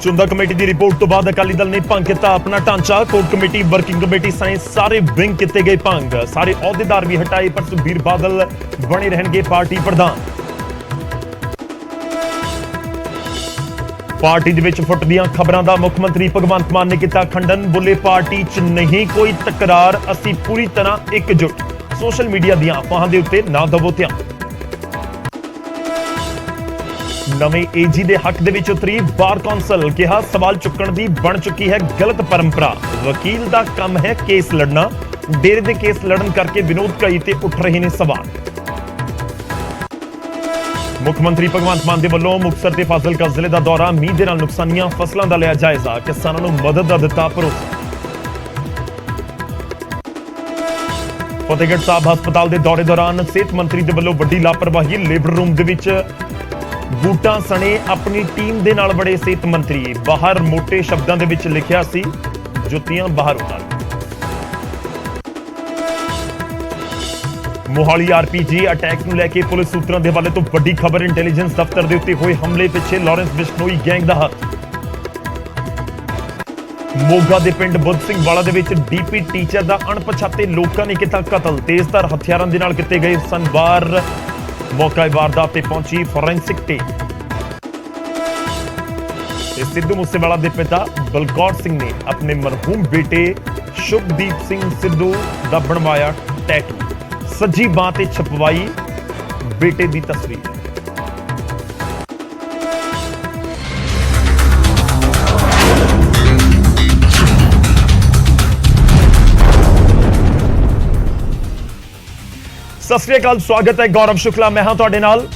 ਚੁੰਦਾ committee ਦੀ report ਤੋਂ ਬਾਅਦ ਅਕਾਲੀ ਦਲ ਨੇ ਭੰਗ ਕੀਤਾ ਆਪਣਾ ਢਾਂਚਾ। ਕੋਰ ਕਮੇਟੀ, ਵਰਕਿੰਗ ਕਮੇਟੀ ਸਣੇ ਸਾਰੇ ਵਿੰਗ ਕੀਤੇ ਗਏ ਭੰਗ। ਸਾਰੇ ਅਹੁਦੇਦਾਰ ਵੀ ਹਟਾਏ, ਪਰ ਸੁਖਬੀਰ ਬਾਦਲ ਬਣੇ ਰਹਿਣਗੇ ਪਾਰਟੀ ਪ੍ਰਧਾਨ। ਪਾਰਟੀ ਦੇ ਵਿੱਚ ਫੁੱਟਦੀਆਂ ਖਬਰਾਂ ਦਾ ਮੁੱਖ ਮੰਤਰੀ ਭਗਵੰਤ ਮਾਨ ਨੇ ਕੀਤਾ ਖੰਡਨ। ਬੋਲੇ ਪਾਰਟੀ 'ਚ ਨਹੀਂ ਕੋਈ ਤਕਰਾਰ, ਅਸੀਂ ਪੂਰੀ ਤਰ੍ਹਾਂ ਇਕਜੁੱਟ। ਸੋਸ਼ਲ ਮੀਡੀਆ ਦੀਆਂ ਅਫਵਾਹਾਂ ਦੇ ਉੱਤੇ ਨਾ ਦਵੋ ਧਿਆਨ। ਨਵੇਂ ਏਜੀ ਦੇ ਹੱਕ ਦੇ ਵਿੱਚ ਉਤਰੀ ਬਾਰ ਕੌਂਸਲ। ਕਿਹਾ ਸਵਾਲ ਚੁੱਕਣ ਦੀ ਬਣ ਚੁੱਕੀ ਹੈ ਗਲਤ ਪਰੰਪਰਾ। ਵਕੀਲ ਦਾ ਕੰਮ ਹੈ ਕੇਸ ਲੜਨਾ। ਡੇਰੇ ਦੇ ਕੇਸ ਲੜਨ ਕਰਕੇ ਵਿਨੋਦ ਕਈ ਤੇ ਉੱਠ ਰਹੇ ਨੇ ਸਵਾਲ। ਮੁੱਖ ਮੰਤਰੀ ਭਗਵੰਤ ਮਾਨ ਦੇ ਵੱਲੋਂ ਮੁਕਤਸਰ ਤੇ ਫਾਜ਼ਿਲਕਾ ਜ਼ਿਲ੍ਹੇ ਦਾ ਦੌਰਾ। ਮੀਂਹ ਦੇ ਨਾਲ ਨੁਕਸਾਨੀਆਂ ਫਸਲਾਂ ਦਾ ਲਿਆ ਜਾਇਜ਼ਾ। ਕਿਸਾਨਾਂ ਨੂੰ ਮਦਦ ਦਾ ਦਿੱਤਾ ਭਰੋਸਾ। ਫਤਿਹਗੜ੍ਹ ਸਾਹਿਬ ਹਸਪਤਾਲ ਦੇ ਦੌਰੇ ਦੌਰਾਨ ਸਿਹਤ ਮੰਤਰੀ ਦੇ ਵੱਲੋਂ ਵੱਡੀ ਲਾਪਰਵਾਹੀ। ਲੇਬਰ ਰੂਮ ਦੇ ਵਿੱਚ ਬੂਟਾਂ ਸਣੇ ਆਪਣੀ ਟੀਮ ਦੇ ਨਾਲ ਬੜੇ ਸਿਹਤ ਮੰਤਰੀ। ਬਾਹਰ ਮੋਟੇ ਸ਼ਬਦਾਂ ਦੇ ਵਿੱਚ ਲਿਖਿਆ ਸੀ, ਜੁੱਤੀਆਂ ਬਾਹਰ ਉਤਾਰ। ਮੋਹਾਲੀ ਆਰਪੀਜੀ ਅਟੈਕ ਨੂੰ ਲੈ ਕੇ ਪੁਲਿਸ ਸੂਤਰਾਂ ਦੇ ਹਵਾਲੇ ਤੋਂ ਵੱਡੀ ਖਬਰ। ਇੰਟੈਲੀਜੈਂਸ ਦਫ਼ਤਰ ਦੇ ਉੱਤੇ ਹੋਏ ਹਮਲੇ ਪਿੱਛੇ ਲਾਰੈਂਸ ਬਿਸ਼ਨੋਈ ਗੈਂਗ ਦਾ ਹੱਥ। ਮੋਗਾ ਦੇ ਪਿੰਡ ਬੁੱਧ ਸਿੰਘ ਵਾਲਾ ਦੇ ਵਿੱਚ ਡੀਪੀ ਟੀਚਰ ਦਾ ਅਣਪਛਾਤੇ ਲੋਕਾਂ ਨੇ ਕੀਤਾ ਕਤਲ। ਤੇਜ਼ਧਾਰ ਹਥਿਆਰਾਂ ਦੇ ਨਾਲ ਕੀਤੇ ਗਏ ਸੰਵਾਰ। ਮੌਕੇ ਵਾਰਦਾਤ ਤੇ ਪਹੁੰਚੀ ਫੋਰੈਂਸਿਕ ਟੀਮ। ਸਿੱਧੂ ਮੂਸੇਵਾਲਾ ਦੇ ਪਿਤਾ ਬਲਕੌਰ ਸਿੰਘ ਨੇ ਆਪਣੇ ਮਰਹੂਮ ਬੇਟੇ ਸ਼ੁਭਦੀਪ ਸਿੰਘ ਸਿੱਧੂ ਦਾ ਬਣਵਾਇਆ ਟੈਟੂ। ਸੱਜੀ ਬਾਂਹ ਤੇ ਛਪਵਾਈ ਬੇਟੇ ਦੀ ਤਸਵੀਰ। ਸਤਿ ਸ੍ਰੀ ਅਕਾਲ, ਸਵਾਗਤ ਹੈ। ਗੌਰਵ ਸ਼ੁਕਲਾ ਮੈਂ ਹਾਂ ਤੁਹਾਡੇ ਨਾਲ।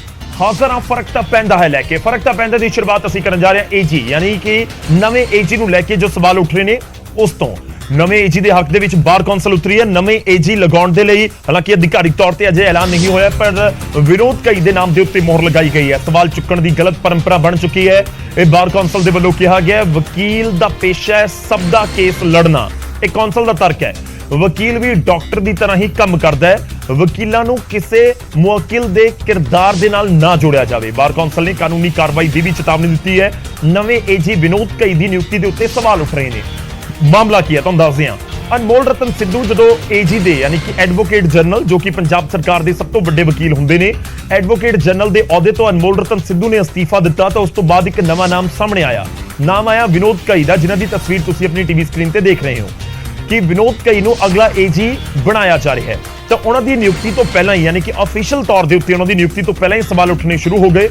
ਹਾਜ਼ਰ ਹਾਂ ਫਰਕ ਤਾਂ ਪੈਂਦਾ ਹੈ ਲੈ ਕੇ। ਫਰਕ ਤਾਂ ਪੈਂਦਾ ਦੀ ਸ਼ੁਰੂਆਤ ਅਸੀਂ ਕਰਨ ਜਾ ਰਹੇ ਹਾਂ ਏਜੀ, ਯਾਨੀ ਕਿ ਨਵੇਂ ਏਜੀ ਨੂੰ ਲੈ ਕੇ ਜੋ ਸਵਾਲ ਉੱਠ ਰਹੇ ਨੇ ਉਸ ਤੋਂ। ਨਵੇਂ ਏਜੀ ਦੇ ਹੱਕ ਦੇ ਵਿੱਚ ਬਾਰ ਕੌਂਸਲ ਉਤਰੀ ਹੈ। ਨਵੇਂ ਏਜੀ ਲਗਾਉਣ ਦੇ ਲਈ ਹਾਲਾਂਕਿ ਅਧਿਕਾਰਿਕ ਤੌਰ ਤੇ ਅਜੇ ਐਲਾਨ ਨਹੀਂ ਹੋਇਆ, ਪਰ ਵਿਨੋਦ ਕਈ ਦੇ ਨਾਮ ਦੇ ਉੱਤੇ ਮੋਹਰ ਲਗਾਈ ਗਈ ਹੈ। ਸਵਾਲ ਚੁੱਕਣ ਦੀ ਗਲਤ ਪਰੰਪਰਾ ਬਣ ਚੁੱਕੀ ਹੈ। ਇਹ ਬਾਰ ਕੌਂਸਲ ਦੇ ਵੱਲੋਂ ਕਿਹਾ ਗਿਆ ਵਕੀਲ ਦਾ ਪੇਸ਼ਾ ਹੈ ਸਭ ਦਾ ਕੇਸ ਲੜਨਾ। ਇਹ ਕੌਂਸਲ ਦਾ ਤਰਕ ਹੈ। ਵਕੀਲ ਵੀ ਡਾਕਟਰ ਦੀ ਤਰ੍ਹਾਂ ਹੀ ਕੰਮ ਕਰਦਾ ਹੈ। ਵਕੀਲਾਂ ਨੂੰ ਕਿਸੇ ਮੁਵੱਕਿਲ ਦੇ ਕਿਰਦਾਰ ਦੇ ਨਾਲ ਨਾ ਜੋੜਿਆ ਜਾਵੇ। ਬਾਰ ਕੌਂਸਲ ਨੇ ਕਾਨੂੰਨੀ ਕਾਰਵਾਈ ਦੀ ਵੀ ਚੇਤਾਵਨੀ ਦਿੱਤੀ ਹੈ। ਨਵੇਂ ਏਜੀ ਵਿਨੋਦ ਕਈ ਦੀ ਨਿਯੁਕਤੀ ਦੇ ਉੱਤੇ ਸਵਾਲ ਉੱਠ ਰਹੇ ਨੇ। ਮਾਮਲਾ ਕੀ ਹੈ ਤੁਹਾਨੂੰ ਦੱਸਦੇ ਹਾਂ। ਅਨਮੋਲ ਰਤਨ ਸਿੱਧੂ ਜਦੋਂ ਏਜੀ ਦੇ ਯਾਨੀ ਕਿ ਐਡਵੋਕੇਟ ਜਨਰਲ, ਜੋ ਕਿ ਪੰਜਾਬ ਸਰਕਾਰ ਦੇ ਸਭ ਤੋਂ ਵੱਡੇ ਵਕੀਲ ਹੁੰਦੇ ਨੇ, ਐਡਵੋਕੇਟ ਜਨਰਲ ਦੇ ਅਹੁਦੇ ਤੋਂ ਅਨਮੋਲ ਰਤਨ ਸਿੱਧੂ ਨੇ ਅਸਤੀਫਾ ਦਿੱਤਾ ਤਾਂ ਉਸ ਤੋਂ ਬਾਅਦ ਇੱਕ ਨਵਾਂ ਨਾਮ ਸਾਹਮਣੇ ਆਇਆ। ਨਾਮ ਆਇਆ ਵਿਨੋਦ ਕਈ ਦਾ, ਜਿਨ੍ਹਾਂ ਦੀ ਤਸਵੀਰ ਤੁਸੀਂ ਆਪਣੀ ਟੀਵੀ ਸਕਰੀਨ ਤੇ ਦੇਖ ਰਹੇ ਹੋ ਕਿ ਵਿਨੋਦ ਕਈ ਨੂੰ ਅਗਲਾ ਏਜੀ ਬਣਾਇਆ ਜਾ ਰਿਹਾ ਹੈ। ਤਾਂ ਉਹਨਾਂ ਦੀ ਨਿਯੁਕਤੀ ਤੋਂ ਪਹਿਲਾਂ ਹੀ, ਯਾਨੀ ਕਿ ਅਫੀਸ਼ੀਅਲ ਤੌਰ ਦੇ ਉੱਤੇ ਉਹਨਾਂ ਦੀ ਨਿਯੁਕਤੀ ਤੋਂ ਪਹਿਲਾਂ ਹੀ ਸਵਾਲ ਉੱਠਣੇ ਸ਼ੁਰੂ ਹੋ ਗਏ।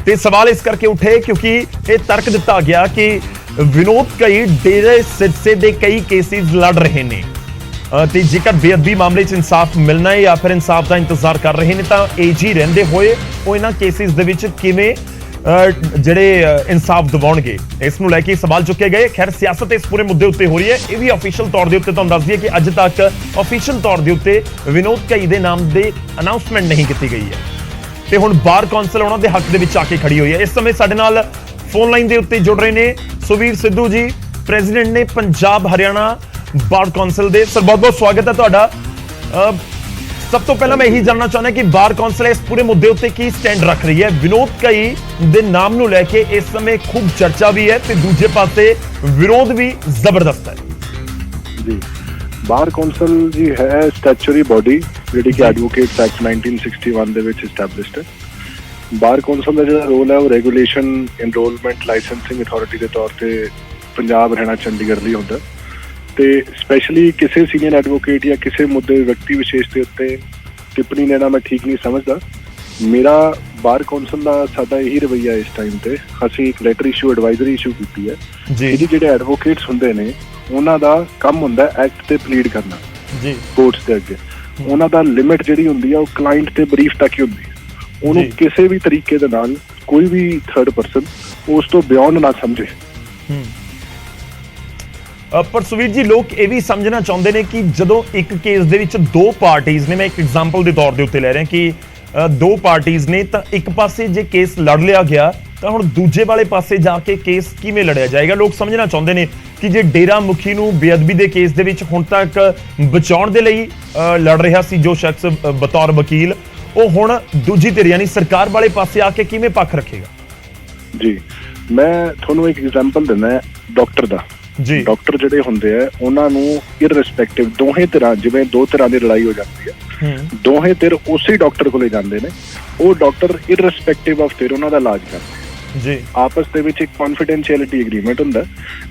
ਤੇ ਸਵਾਲ ਇਸ ਕਰਕੇ ਉੱਠੇ ਕਿਉਂਕਿ ਇਹ ਤਰਕ ਦਿੱਤਾ ਗਿਆ ਕਿ ਵਿਨੋਦ ਕਈ ਡੇਰੇ ਸਿਰਸੇ ਦੇ ਕਈ ਕੇਸਿਸ ਲੜ ਰਹੇ ਨੇ ਤੇ ਜੇਕਰ ਬੇਅਦਬੀ ਮਾਮਲੇ 'ਚ ਇਨਸਾਫ ਮਿਲਣਾ ਹੈ ਜਾਂ ਫਿਰ ਇਨਸਾਫ ਦਾ ਇੰਤਜ਼ਾਰ ਕਰ ਰਹੇ ਨੇ ਤਾਂ ਏਜੀ ਰਹਿੰਦੇ ਹੋਏ ਉਹ ਇਹਨਾਂ ਕੇਸਿਸ ਦੇ ਵਿੱਚ ਕਿਵੇਂ ਜਿਹੜੇ ਇਨਸਾਫ ਦਿਵਾਉਣਗੇ, ਇਸ ਨੂੰ ਲੈ ਕੇ ਸਵਾਲ ਚੁੱਕੇ ਗਏ। ਖੈਰ ਸਿਆਸਤ ਇਸ ਪੂਰੇ ਮੁੱਦੇ ਉੱਤੇ ਹੋ ਰਹੀ ਹੈ। ਇਹ ਵੀ ਅਫੀਸ਼ੀਅਲ ਤੌਰ ਦੇ ਉੱਤੇ ਤੁਹਾਨੂੰ ਦੱਸ ਦਈਏ ਕਿ ਅੱਜ ਤੱਕ ਅਫੀਸ਼ੀਅਲ ਤੌਰ ਦੇ ਉੱਤੇ ਵਿਨੋਦ ਕਈ ਦੇ ਨਾਮ ਦੇ ਅਨਾਉਂਸਮੈਂਟ ਨਹੀਂ ਕੀਤੀ ਗਈ ਹੈ ਤੇ ਹੁਣ ਬਾਰ ਕੌਂਸਲ ਉਹਨਾਂ ਦੇ ਹੱਕ ਦੇ ਵਿੱਚ ਆ ਕੇ ਖੜੀ ਹੋਈ ਹੈ। ਇਸ ਸਮੇਂ ਸਾਡੇ ਨਾਲ ਫੋਨ ਲਾਈਨ ਦੇ ਉੱਤੇ ਜੁੜ ਰਹੇ ਨੇ ਸੁਖਬੀਰ ਸਿੱਧੂ ਜੀ, ਪ੍ਰੈਜ਼ੀਡੈਂਟ ਨੇ ਪੰਜਾਬ ਹਰਿਆਣਾ ਬਾਰ ਕੌਂਸਲ ਦੇ। ਸਰ ਬਹੁਤ ਬਹੁਤ ਸਵਾਗਤ ਹੈ ਤੁਹਾਡਾ। ਸਭ ਤੋਂ ਪਹਿਲਾਂ ਮੈਂ ਇਹੀ ਜਾਣਨਾ ਚਾਹੁੰਦਾ ਕਿ ਬਾਰ ਕੌਂਸਲ ਇਸ ਪੂਰੇ ਮੁੱਦੇ ਉੱਤੇ ਕੀ ਸਟੈਂਡ ਰੱਖ ਰਹੀ ਹੈ। ਵਿਨੋਦ ਕਈ ਦੇ ਨਾਮ ਨੂੰ ਲੈ ਕੇ ਇਸ ਸਮੇਂ ਖੂਬ ਚਰਚਾ ਵੀ ਹੈ ਤੇ ਦੂਜੇ ਪਾਸੇ ਵਿਰੋਧ ਵੀ ਜ਼ਬਰਦਸਤ ਹੈ ਜੀ। ਬਾਰ ਕੌਂਸਲ ਜੀ ਹੈ ਸਟੈਚੂਰੀ ਬੋਡੀ ਜਿਹੜੀ ਕਿ ਐਡਵੋਕੇਟਸ ਐਕਟ 1961 ਦੇ ਵਿੱਚ ਐਸਟੈਬਲਿਸ਼ਡ ਹੈ। ਬਾਰ ਕੌਂਸਲ ਦਾ ਜਿਹੜਾ ਰੋਲ ਹੈ ਉਹ ਰੈਗੂਲੇਸ਼ਨ, ਇਨਰੋਲਮੈਂਟ, ਲਾਇਸੈਂਸਿੰਗ ਅਥਾਰਟੀ ਦੇ ਤੌਰ ਤੇ ਪੰਜਾਬ, ਹਰਿਆਣਾ, ਚੰਡੀਗੜ੍ਹ ਲਈ ਹੁੰਦਾ ਤੇ ਸਪੈਸ਼ਲੀ ਕਿਸੇ ਸੀਨੀਅਰ ਐਡਵੋਕੇਟ ਜਾਂ ਕਿਸੇ ਮੁੱਦੇ ਵਿਅਕਤੀ ਵਿਸ਼ੇਸ਼ ਦੇ ਉੱਤੇ ਟਿੱਪਣੀ ਲੈਣਾ ਮੈਂ ਠੀਕ ਨਹੀਂ ਸਮਝਦਾ। ਮੇਰਾ ਬਾਰ ਕੌਂਸਲ ਦਾ ਸਾਡਾ ਇਹੀ ਰਵੱਈਆ ਇਸ ਟਾਈਮ ਤੇ, ਅਸੀਂ ਇੱਕ ਲੈਟਰ ਇਸ਼ੂ, ਐਡਵਾਈਜ਼ਰੀ ਇਸ਼ੂ ਕੀਤੀ ਹੈ ਜੀ। ਜਿਹੜੇ ਐਡਵੋਕੇਟਸ ਹੁੰਦੇ ਨੇ ਉਹਨਾਂ ਦਾ ਕੰਮ ਹੁੰਦਾ ਐਕਟ ਤੇ ਪਲੀਡ ਕਰਨਾ ਜੀ ਕੋਰਟਸ ਦੇ ਅੱਗੇ। ਉਹਨਾਂ ਦਾ ਲਿਮਿਟ ਜਿਹੜੀ ਹੁੰਦੀ ਆ ਉਹ ਕਲਾਇੰਟ ਤੇ ਬਰੀਫ ਤੱਕ ਹੀ ਹੁੰਦੀ ਹੈ। ਉਹਨੂੰ ਕਿਸੇ ਵੀ ਤਰੀਕੇ ਦੇ ਨਾਲ ਕੋਈ ਵੀ ਥਰਡ ਪਰਸਨ ਉਸ ਤੋਂ ਬਿਯੋਂਡ ਨਾ ਸਮਝੇ। ਪਰ ਸੁਖਬੀਰ ਜੀ, ਲੋਕ ਇਹ ਵੀ ਸਮਝਣਾ ਚਾਹੁੰਦੇ ਨੇ ਕਿ ਜਦੋਂ ਇੱਕ ਕੇਸ ਦੇ ਵਿੱਚ ਦੋ ਪਾਰਟੀਆਂ ਨੇ, ਮੈਂ ਇੱਕ ਐਗਜ਼ਾਮਪਲ ਦੇ ਤੌਰ ਦੇ ਉੱਤੇ ਲੈ ਰਿਹਾ ਕਿ ਦੋ ਪਾਰਟੀਆਂ ਨੇ, ਤਾਂ ਇੱਕ ਪਾਸੇ ਜੇ ਕੇਸ ਲੜ ਲਿਆ ਗਿਆ ਤਾਂ ਹੁਣ ਦੂਜੇ ਵਾਲੇ ਪਾਸੇ ਜਾ ਕੇ ਕੇਸ ਕਿਵੇਂ ਲੜਿਆ ਜਾਏਗਾ। ਲੋਕ ਸਮਝਣਾ ਚਾਹੁੰਦੇ ਨੇ ਕਿ ਜੇ ਡੇਰਾ ਮੁਖੀ ਨੂੰ ਬੇਅਦਬੀ ਦੇ ਕੇਸ ਦੇ ਵਿੱਚ ਹੁਣ ਤੱਕ ਬਚਾਉਣ ਦੇ ਲਈ ਲੜ ਰਿਹਾ ਸੀ ਜੋ ਸ਼ਖਸ ਬਤੌਰ ਵਕੀਲ, ਉਹ ਹੁਣ ਦੂਜੀ ਧਿਰ ਯਾਨੀ ਸਰਕਾਰ ਵਾਲੇ ਪਾਸੇ ਆ ਕੇ ਕਿਵੇਂ ਪੱਖ ਰੱਖੇਗਾ? ਜੀ ਮੈਂ ਤੁਹਾਨੂੰ ਇੱਕ ਐਗਜ਼ਾਮਪਲ ਦਿੰਦਾ ਡਾਕਟਰ ਦਾ ਜੀ। ਡਾਕਟਰ ਜਿਹੜੇ ਹੁੰਦੇ ਆ ਉਹਨਾਂ ਨੂੰ ਇਰਰਿਸਪੈਕਟਿਵ ਦੋਹੇ ਤਰ੍ਹਾਂ, ਜਿਵੇਂ ਦੋ ਤਰ੍ਹਾਂ ਦੀ ਲੜਾਈ ਹੋ ਜਾਂਦੀ ਹੈ, ਦੋਹੇ ਧਿਰ ਉਸੇ ਡਾਕਟਰ ਕੋਲੇ ਜਾਂਦੇ ਨੇ। ਉਹ ਡਾਕਟਰ ਇਰਰਿਸਪੈਕਟਿਵ ਆਫ ਧਿਰ ਉਹਨਾਂ ਦਾ ਇਲਾਜ ਕਰਦੇ ਜੀ। ਆਪਸ ਦੇ ਵਿੱਚ ਇੱਕ ਕੌਨਫੀਡੈਂਸ਼ੀਅਲਿਟੀ ਐਗਰੀਮੈਂਟ ਹੁੰਦਾ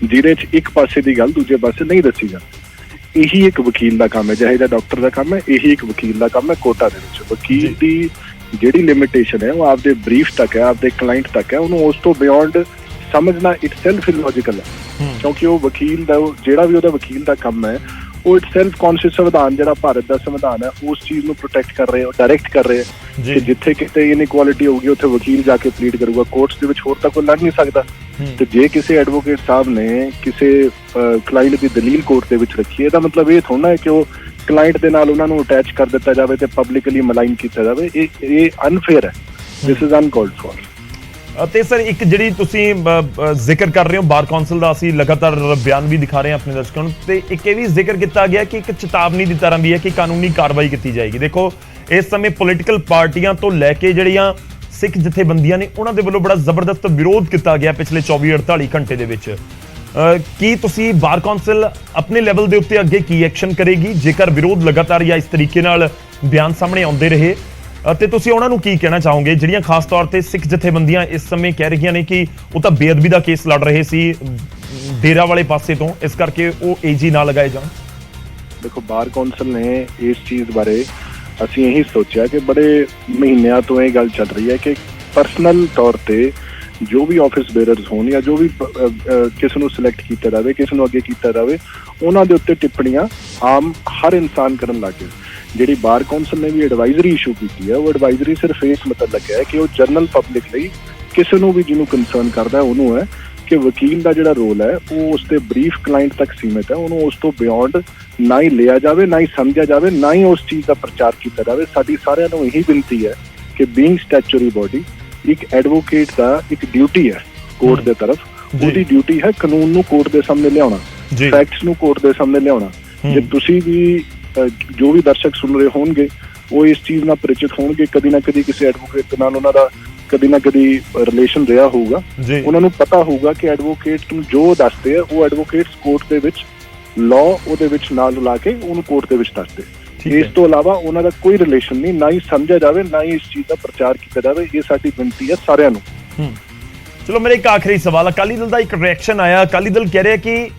ਜਿਹਦੇ 'ਚ ਇੱਕ ਪਾਸੇ ਦੀ ਗੱਲ ਦੂਜੇ ਪਾਸੇ ਨਹੀਂ ਦੱਸੀ ਜਾਂਦੀ। ਇਹੀ ਇੱਕ ਵਕੀਲ ਦਾ ਕੰਮ ਹੈ, ਜਿਹੇ ਜਿਹਾ ਡਾਕਟਰ ਦਾ ਕੰਮ ਹੈ, ਇਹੀ ਇੱਕ ਵਕੀਲ ਦਾ ਕੰਮ ਹੈ ਕੋਰਟਾਂ ਦੇ ਵਿੱਚ। ਵਕੀਲ ਦੀ ਜਿਹੜੀ ਲਿਮਿਟੇਸ਼ਨ ਹੈ ਉਹ ਆਪਦੇ ਬਰੀਫ ਤੱਕ ਹੈ, ਆਪਦੇ ਕਲਾਇੰਟ ਤੱਕ ਹੈ। ਉਹਨੂੰ ਉਸ ਤੋਂ ਬਿਯੋਂਡ ਸਮਝਣਾ ਇਟਸੈਲਫ ਇਲੌਜੀਕਲ ਹੈ, ਕਿਉਂਕਿ ਉਹ ਵਕੀਲ ਦਾ ਜਿਹੜਾ ਵੀ ਉਹਦਾ ਵਕੀਲ ਦਾ ਕੰਮ ਹੈ ਉਹ ਇਟਸੈਲਫ ਕੌਨਸ਼ੀਅਸ ਸੰਵਿਧਾਨ ਜਿਹੜਾ ਭਾਰਤ ਦਾ ਸੰਵਿਧਾਨ ਹੈ ਉਸ ਚੀਜ਼ ਨੂੰ ਪ੍ਰੋਟੈਕਟ ਕਰ ਰਹੇ, ਡਾਇਰੈਕਟ ਕਰ ਰਹੇ ਕਿ ਜਿੱਥੇ ਕਿਤੇ ਇਨਇਕੁਆਲਿਟੀ ਹੋਊਗੀ ਉੱਥੇ ਵਕੀਲ ਜਾ ਕੇ ਪਲੀਡ ਕਰੂਗਾ। ਕੋਰਟਸ ਦੇ ਵਿੱਚ ਹੋਰ ਤਾਂ ਕੋਈ ਲੜ ਨਹੀਂ ਸਕਦਾ। ਤੇ ਜੇ ਕਿਸੇ ਐਡਵੋਕੇਟ ਸਾਹਿਬ ਨੇ ਕਿਸੇ ਕਲਾਇੰਟ ਦੀ ਦਲੀਲ ਕੋਰਟ ਦੇ ਵਿੱਚ ਰੱਖੀ, ਇਹਦਾ ਮਤਲਬ ਇਹ ਥੋੜ੍ਹਾ ਹੈ ਕਿ ਉਹ ਕਲਾਇੰਟ ਦੇ ਨਾਲ ਉਹਨਾਂ ਨੂੰ ਅਟੈਚ ਕਰ ਦਿੱਤਾ ਜਾਵੇ ਤੇ ਪਬਲਿਕਲੀ ਮਲਾਈਨ ਕੀਤਾ ਜਾਵੇ। ਇਹ ਅਨਫੇਅਰ ਹੈ। This is uncalled for. ਅਤੇ ਸਰ ਇੱਕ ਜਿਹੜੀ ਤੁਸੀਂ ਜ਼ਿਕਰ ਕਰ ਰਹੇ ਹੋ ਬਾਰ ਕੌਂਸਲ ਦਾ, ਅਸੀਂ ਲਗਾਤਾਰ ਬਿਆਨ ਵੀ ਦਿਖਾ ਰਹੇ ਹਾਂ ਆਪਣੇ ਦਰਸ਼ਕਾਂ ਨੂੰ, ਤੇ ਇੱਕ ਇਹ ਵੀ ਜ਼ਿਕਰ ਕੀਤਾ ਗਿਆ ਕਿ ਇੱਕ ਚੇਤਾਵਨੀ ਦੀ ਤਰ੍ਹਾਂ ਵੀ ਹੈ ਕਿ ਕਾਨੂੰਨੀ ਕਾਰਵਾਈ ਕੀਤੀ ਜਾਏਗੀ। ਦੇਖੋ ਇਸ ਸਮੇਂ ਪੋਲੀਟੀਕਲ ਪਾਰਟੀਆਂ ਤੋਂ ਲੈ ਕੇ ਜਿਹੜੀਆਂ ਸਿੱਖ ਜਥੇਬੰਦੀਆਂ ਨੇ ਉਹਨਾਂ ਦੇ ਵੱਲੋਂ ਬੜਾ ਜ਼ਬਰਦਸਤ ਵਿਰੋਧ ਕੀਤਾ ਗਿਆ ਪਿਛਲੇ 24-48 ਘੰਟੇ ਦੇ ਵਿੱਚ। ਕੀ ਤੁਸੀਂ ਬਾਰ ਕੌਂਸਲ ਆਪਣੇ ਲੈਵਲ ਦੇ ਉੱਤੇ ਅੱਗੇ ਕੀ ਐਕਸ਼ਨ ਕਰੇਗੀ ਜੇਕਰ ਵਿਰੋਧ ਲਗਾਤਾਰ ਜਾਂ ਇਸ ਤਰੀਕੇ ਨਾਲ ਬਿਆਨ ਸਾਹਮਣੇ ਆਉਂਦੇ ਰਹੇ? ਤੇ ਤੁਸੀਂ ਉਹਨਾਂ ਨੂੰ ਕੀ ਕਹਿਣਾ ਚਾਹੋਗੇ ਜਿਹੜੀਆਂ ਖਾਸ ਤੌਰ ਤੇ ਸਿੱਖ ਜਥੇਬੰਦੀਆਂ ਇਸ ਸਮੇਂ ਕਹਿ ਰਹੀਆਂ ਨੇ ਕਿ ਉਹ ਤਾਂ ਬੇਅਦਬੀ ਦਾ ਕੇਸ ਲੜ ਰਹੇ ਸੀ ਡੇਰਾ ਵਾਲੇ ਪਾਸੇ ਤੋਂ, ਇਸ ਕਰਕੇ ਉਹ ਏਜੀ ਨਾ ਲਗਾਏ ਜਾਣ? ਦੇਖੋ ਬਾਰ ਕੌਂਸਲ ਨੇ ਇਸ ਚੀਜ਼ ਬਾਰੇ ਅਸੀਂ ਇਹੀ ਸੋਚਿਆ ਕਿ ਬੜੇ ਮਹੀਨਿਆਂ ਤੋਂ ਇਹ ਗੱਲ ਚੱਲ ਰਹੀ ਹੈ ਕਿ ਪਰਸਨਲ ਤੌਰ ਤੇ ਜੋ ਵੀ ਆਫਿਸ ਬੇਅਰਰਸ ਹੋਣ ਜਾਂ ਜੋ ਵੀ ਕਿਸ ਨੂੰ ਸਿਲੈਕਟ ਕੀਤਾ ਜਾਵੇ, ਕਿਸ ਨੂੰ ਅੱਗੇ ਕੀਤਾ ਜਾਵੇ, ਉਹਨਾਂ ਦੇ ਉੱਤੇ ਟਿੱਪਣੀਆਂ ਆਮ ਹਰ ਇਨਸਾਨ ਕਰਨ ਲੱਗ ਗਿਆ। ਜਿਹੜੀ ਬਾਰ ਕੌਂਸਲ ਨੇ ਵੀ ਐਡਵਾਈਜ਼ਰੀ ਇਸ਼ੂ ਕੀਤੀ ਹੈ, ਉਹ ਐਡਵਾਈਜ਼ਰੀ ਸਿਰਫ ਇਸ ਮਤਲਬ ਲੱਗਿਆ ਹੈ ਕਿ ਉਹ ਜਨਰਲ ਪਬਲਿਕ ਲਈ ਕਿਸੇ ਨੂੰ ਵੀ ਜਿਹਨੂੰ ਕੰਸਰਨ ਕਰਦਾ ਉਹਨੂੰ ਹੈ ਕਿ ਵਕੀਲ ਦਾ ਜਿਹੜਾ ਰੋਲ ਹੈ ਉਹ ਉਸ ਦੇ ਬਰੀਫ ਕਲਾਇੰਟ ਤੱਕ ਸੀਮਿਤ ਹੈ। ਉਹਨੂੰ ਉਸ ਤੋਂ ਬਿਯੋਂਡ ਨਾ ਹੀ ਲਿਆ ਜਾਵੇ, ਨਾ ਹੀ ਸਮਝਿਆ ਜਾਵੇ, ਨਾ ਹੀ ਉਸ ਚੀਜ਼ ਦਾ ਪ੍ਰਚਾਰ ਕੀਤਾ ਜਾਵੇ। ਸਾਡੀ ਸਾਰਿਆਂ ਨੂੰ ਇਹੀ ਬੇਨਤੀ ਹੈ ਕਿ ਬੀਇੰਗ ਸਟੈਚੂਰੀ ਬੋਡੀ, ਇੱਕ ਐਡਵੋਕੇਟ ਦਾ ਇੱਕ ਡਿਊਟੀ ਹੈ ਕੋਰਟ ਦੇ ਤਰਫ। ਉਹਦੀ ਡਿਊਟੀ ਹੈ ਕਾਨੂੰਨ ਨੂੰ ਕੋਰਟ ਦੇ ਸਾਹਮਣੇ ਲਿਆਉਣਾ, ਫੈਕਟਸ ਨੂੰ ਕੋਰਟ ਦੇ ਸਾਹਮਣੇ ਲਿਆਉਣਾ। ਜੇ ਤੁਸੀਂ ਵੀ ਜੋ ਵੀ ਦਰਸ਼ਕ ਸੁਣ ਰਹੇ ਹੋਣਗੇ ਉਹ ਇਸ ਚੀਜ਼ ਨਾਲ ਪਰਿਚਿਤ ਹੋਣਗੇ, ਕਦੀ ਨਾ ਕਦੀ ਕਿਸੇ ਐਡਵੋਕੇਟ ਦੇ ਨਾਲ ਉਹਨਾਂ ਦਾ ਕਦੀ ਨਾ ਕਦੀ ਰਿਲੇਸ਼ਨ ਰਿਹਾ ਹੋਊਗਾ, ਉਹਨਾਂ ਨੂੰ ਪਤਾ ਹੋਊਗਾ ਕਿ ਐਡਵੋਕੇਟ ਨੂੰ ਜੋ ਦੱਸਦੇ ਆ ਉਹ ਐਡਵੋਕੇਟਸ ਕੋਰਟ ਦੇ ਵਿੱਚ ਲਾਅ ਉਹਦੇ ਵਿੱਚ ਨਾਲ ਲਾ ਕੇ ਉਹਨੂੰ ਕੋਰਟ ਦੇ ਵਿੱਚ ਦੱਸਦੇ। ਇਸ ਤੋਂ ਇਲਾਵਾ ਉਹਨਾਂ ਦਾ ਕੋਈ ਰਿਲੇਸ਼ਨ ਨਹੀਂ, ਨਾ ਹੀ ਸਮਝਿਆ ਜਾਵੇ, ਨਾ ਹੀ ਇਸ ਚੀਜ਼ ਦਾ ਪ੍ਰਚਾਰ ਕੀਤਾ ਜਾਵੇ। ਇਹ ਸਾਡੀ ਬੇਨਤੀ ਹੈ ਸਾਰਿਆਂ ਨੂੰ। ਚਲੋ ਮੇਰਾ ਇੱਕ ਆਖਰੀ ਸਵਾਲ, ਅਕਾਲੀ ਦਲ ਦਾ ਇੱਕ ਰਿਐਕਸ਼ਨ ਆਇਆ। ਅਕਾਲੀ ਦਲ ਕਹਿ ਰਿਹਾ ਕਿ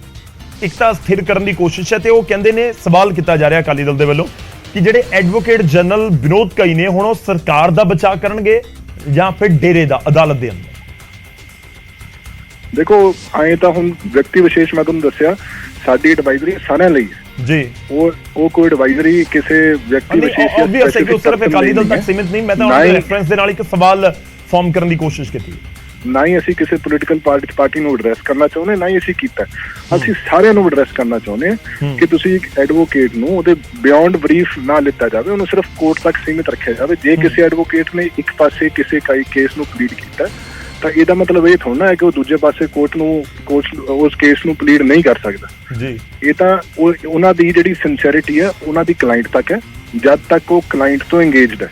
ਇੱਕ ਤਾਂ ਸਥਿਰ ਕਰਨ ਦੀ ਕੋਸ਼ਿਸ਼ ਹੈ ਤੇ ਉਹ ਕਹਿੰਦੇ ਨੇ, ਸਵਾਲ ਕੀਤਾ ਜਾ ਰਿਹਾ ਅਕਾਲੀ ਦਲ ਦੇ ਵੱਲੋਂ ਕਿ ਜਿਹੜੇ ਐਡਵੋਕੇਟ ਜਨਰਲ ਵਿਨੋਦ ਕਈ ਨੇ ਹੁਣ ਉਹ ਸਰਕਾਰ ਦਾ ਬਚਾਅ ਕਰਨਗੇ ਜਾਂ ਫਿਰ ਡੇਰੇ ਦਾ, ਅਦਾਲਤ ਦੇ ਅੰਦਰ? ਦੇਖੋ ਐਂ ਤਾਂ ਹੁਣ ਵਿਅਕਤੀ ਵਿਸ਼ੇਸ਼ ਮੈਂ ਤੁਹਾਨੂੰ ਦੱਸਿਆ ਸਾਡੀ ਐਡਵਾਈਜ਼ਰੀ ਸਾਰਿਆਂ ਲਈ ਜੀ। ਉਹ ਕੋਈ ਐਡਵਾਈਜ਼ਰੀ ਕਿਸੇ ਵਿਅਕਤੀ ਵਿਸ਼ੇਸ਼ ਜਾਂ ਸਪੈਸੀਫਿਕ ਸਿਰਫ ਅਕਾਲੀ ਦਲ ਤੱਕ ਸੀਮਿਤ ਨਹੀਂ। ਮੈਂ ਤਾਂ ਉਹਦੇ ਰੈਫਰੈਂਸ ਦੇ ਨਾਲ ਇੱਕ ਸਵਾਲ ਫਾਰਮ ਕਰਨ ਦੀ ਕੋਸ਼ਿਸ਼ ਕੀਤੀ। ਨਾ ਹੀ ਅਸੀਂ ਕਿਸੇ ਪੋਲੀਟੀਕਲ ਪਾਰਟੀ ਨੂੰ ਐਡਰੈਸ ਕਰਨਾ ਚਾਹੁੰਦੇ, ਨਾ ਹੀ ਅਸੀਂ ਕੀਤਾ। ਅਸੀਂ ਸਾਰਿਆਂ ਨੂੰ ਐਡਰੈਸ ਕਰਨਾ ਚਾਹੁੰਦੇ ਹਾਂ ਕਿ ਤੁਸੀਂ ਇੱਕ ਐਡਵੋਕੇਟ ਨੂੰ ਉਹਦੇ ਬਿਯੋਂਡ ਬਰੀਫ ਨਾ ਲਿੱਤਾ ਜਾਵੇ, ਉਹਨੂੰ ਸਿਰਫ ਕੋਰਟ ਤੱਕ ਸੀਮਿਤ ਰੱਖਿਆ ਜਾਵੇ। ਜੇ ਕਿਸੇ ਐਡਵੋਕੇਟ ਨੇ ਇੱਕ ਪਾਸੇ ਕਿਸੇ ਕੇਸ ਨੂੰ ਪਲੀਡ ਕੀਤਾ ਤਾਂ ਇਹਦਾ ਮਤਲਬ ਇਹ ਥੋੜ੍ਹਾ ਹੈ ਕਿ ਉਹ ਦੂਜੇ ਪਾਸੇ ਕੋਰਟ ਉਸ ਕੇਸ ਨੂੰ ਪਲੀਡ ਨਹੀਂ ਕਰ ਸਕਦਾ ਜੀ। ਇਹ ਤਾਂ ਉਹਨਾਂ ਦੀ ਜਿਹੜੀ ਸਿੰਸੀਅਰਿਟੀ ਹੈ ਉਹਨਾਂ ਦੀ ਕਲਾਇੰਟ ਤੱਕ ਹੈ, ਜਦ ਤੱਕ ਉਹ ਕਲਾਇੰਟ ਤੋਂ ਇੰਗੇਜਡ ਹੈ।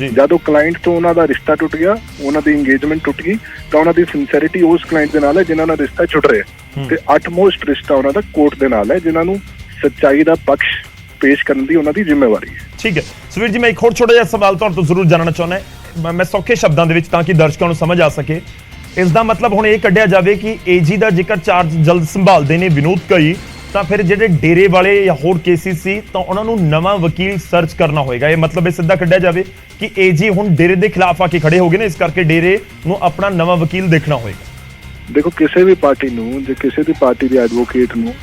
ਜਦ ਉਹ ਕਲਾਇੰਟ ਤੋਂ ਉਹਨਾਂ ਦਾ ਰਿਸ਼ਤਾ ਟੁੱਟ ਗਿਆ, ਉਹਨਾਂ ਦੀ ਇੰਗੇਜਮੈਂਟ ਟੁੱਟ ਗਈ, ਤਾਂ ਉਹਨਾਂ ਦੀ ਸਿੰਸੀਅਰਿਟੀ ਉਸ ਕਲਾਇੰਟ ਦੇ ਨਾਲ ਹੈ ਜਿਨ੍ਹਾਂ ਨਾਲ ਰਿਸ਼ਤਾ ਛੁੱਟ ਰਿਹਾ, ਤੇ ਅਟਮੋਸਟ ਰਿਸ਼ਤਾ ਉਹਨਾਂ ਦਾ ਕੋਰਟ ਦੇ ਨਾਲ ਹੈ ਜਿਨ੍ਹਾਂ ਨੂੰ ਸੱਚਾਈ ਦਾ ਪੱਖ ਪੇਸ਼ ਕਰਨ ਦੀ ਉਹਨਾਂ ਦੀ ਜ਼ਿੰਮੇਵਾਰੀ ਹੈ। ਠੀਕ ਹੈ ਸੁਵੀਰ ਜੀ, ਮੈਂ ਇੱਕ ਹੋਰ ਛੋਟਾ ਜਿਹਾ ਸਵਾਲ ਤੁਹਾਡੇ ਤੋਂ ਜ਼ਰੂਰ ਜਾਣਨਾ ਚਾਹੁੰਦਾ, ਮੈਂ ਸੌਖੇ ਸ਼ਬਦਾਂ ਦੇ ਵਿੱਚ ਤਾਂ ਕਿ ਦਰਸ਼ਕਾਂ ਨੂੰ ਸਮਝ ਆ ਸਕੇ। ਇਸ ਦਾ ਮਤਲਬ ਹੁਣ ਇਹ ਕੱਢਿਆ ਜਾਵੇ ਕਿ ਏਜੀ ਦਾ ਜੇਕਰ ਚਾਰਜ ਜਲਦ ਸੰਭਾਲਦੇ ਨੇ ਵਿਨੋਦ ਕਈ, ਤਾਂ ਫਿਰ ਜਿਹੜੇ ਡੇਰੇ ਵਾਲੇ ਜਾਂ ਹੋਰ ਕੇਸਿਸ ਸੀ ਤਾਂ ਉਹਨਾਂ ਨੂੰ ਨਵਾਂ ਵਕੀਲ ਸਰਚ ਕਰਨਾ ਹੋਏਗਾ। ਇਹ ਮਤਲਬ ਇਹ ਸਿੱਧਾ ਕੱਢਿਆ ਜਾਵੇ ਕਿ ਏਜੀ ਹੁਣ ਡੇਰੇ ਦੇ ਖਿਲਾਫ ਆ ਕੇ ਖੜੇ ਹੋ ਗਏ ਨੇ, ਇਸ ਕਰਕੇ ਡੇਰੇ ਨੂੰ ਆਪਣਾ ਨਵਾਂ ਵਕੀਲ ਦੇਖਣਾ ਹੋਏਗਾ। ਦੇਖੋ ਕਿਸੇ ਵੀ ਪਾਰਟੀ ਨੂੰ, ਜੇ ਕਿਸੇ ਦੀ ਪਾਰਟੀ ਦੇ ਐਡਵੋਕੇਟ ਨੂੰ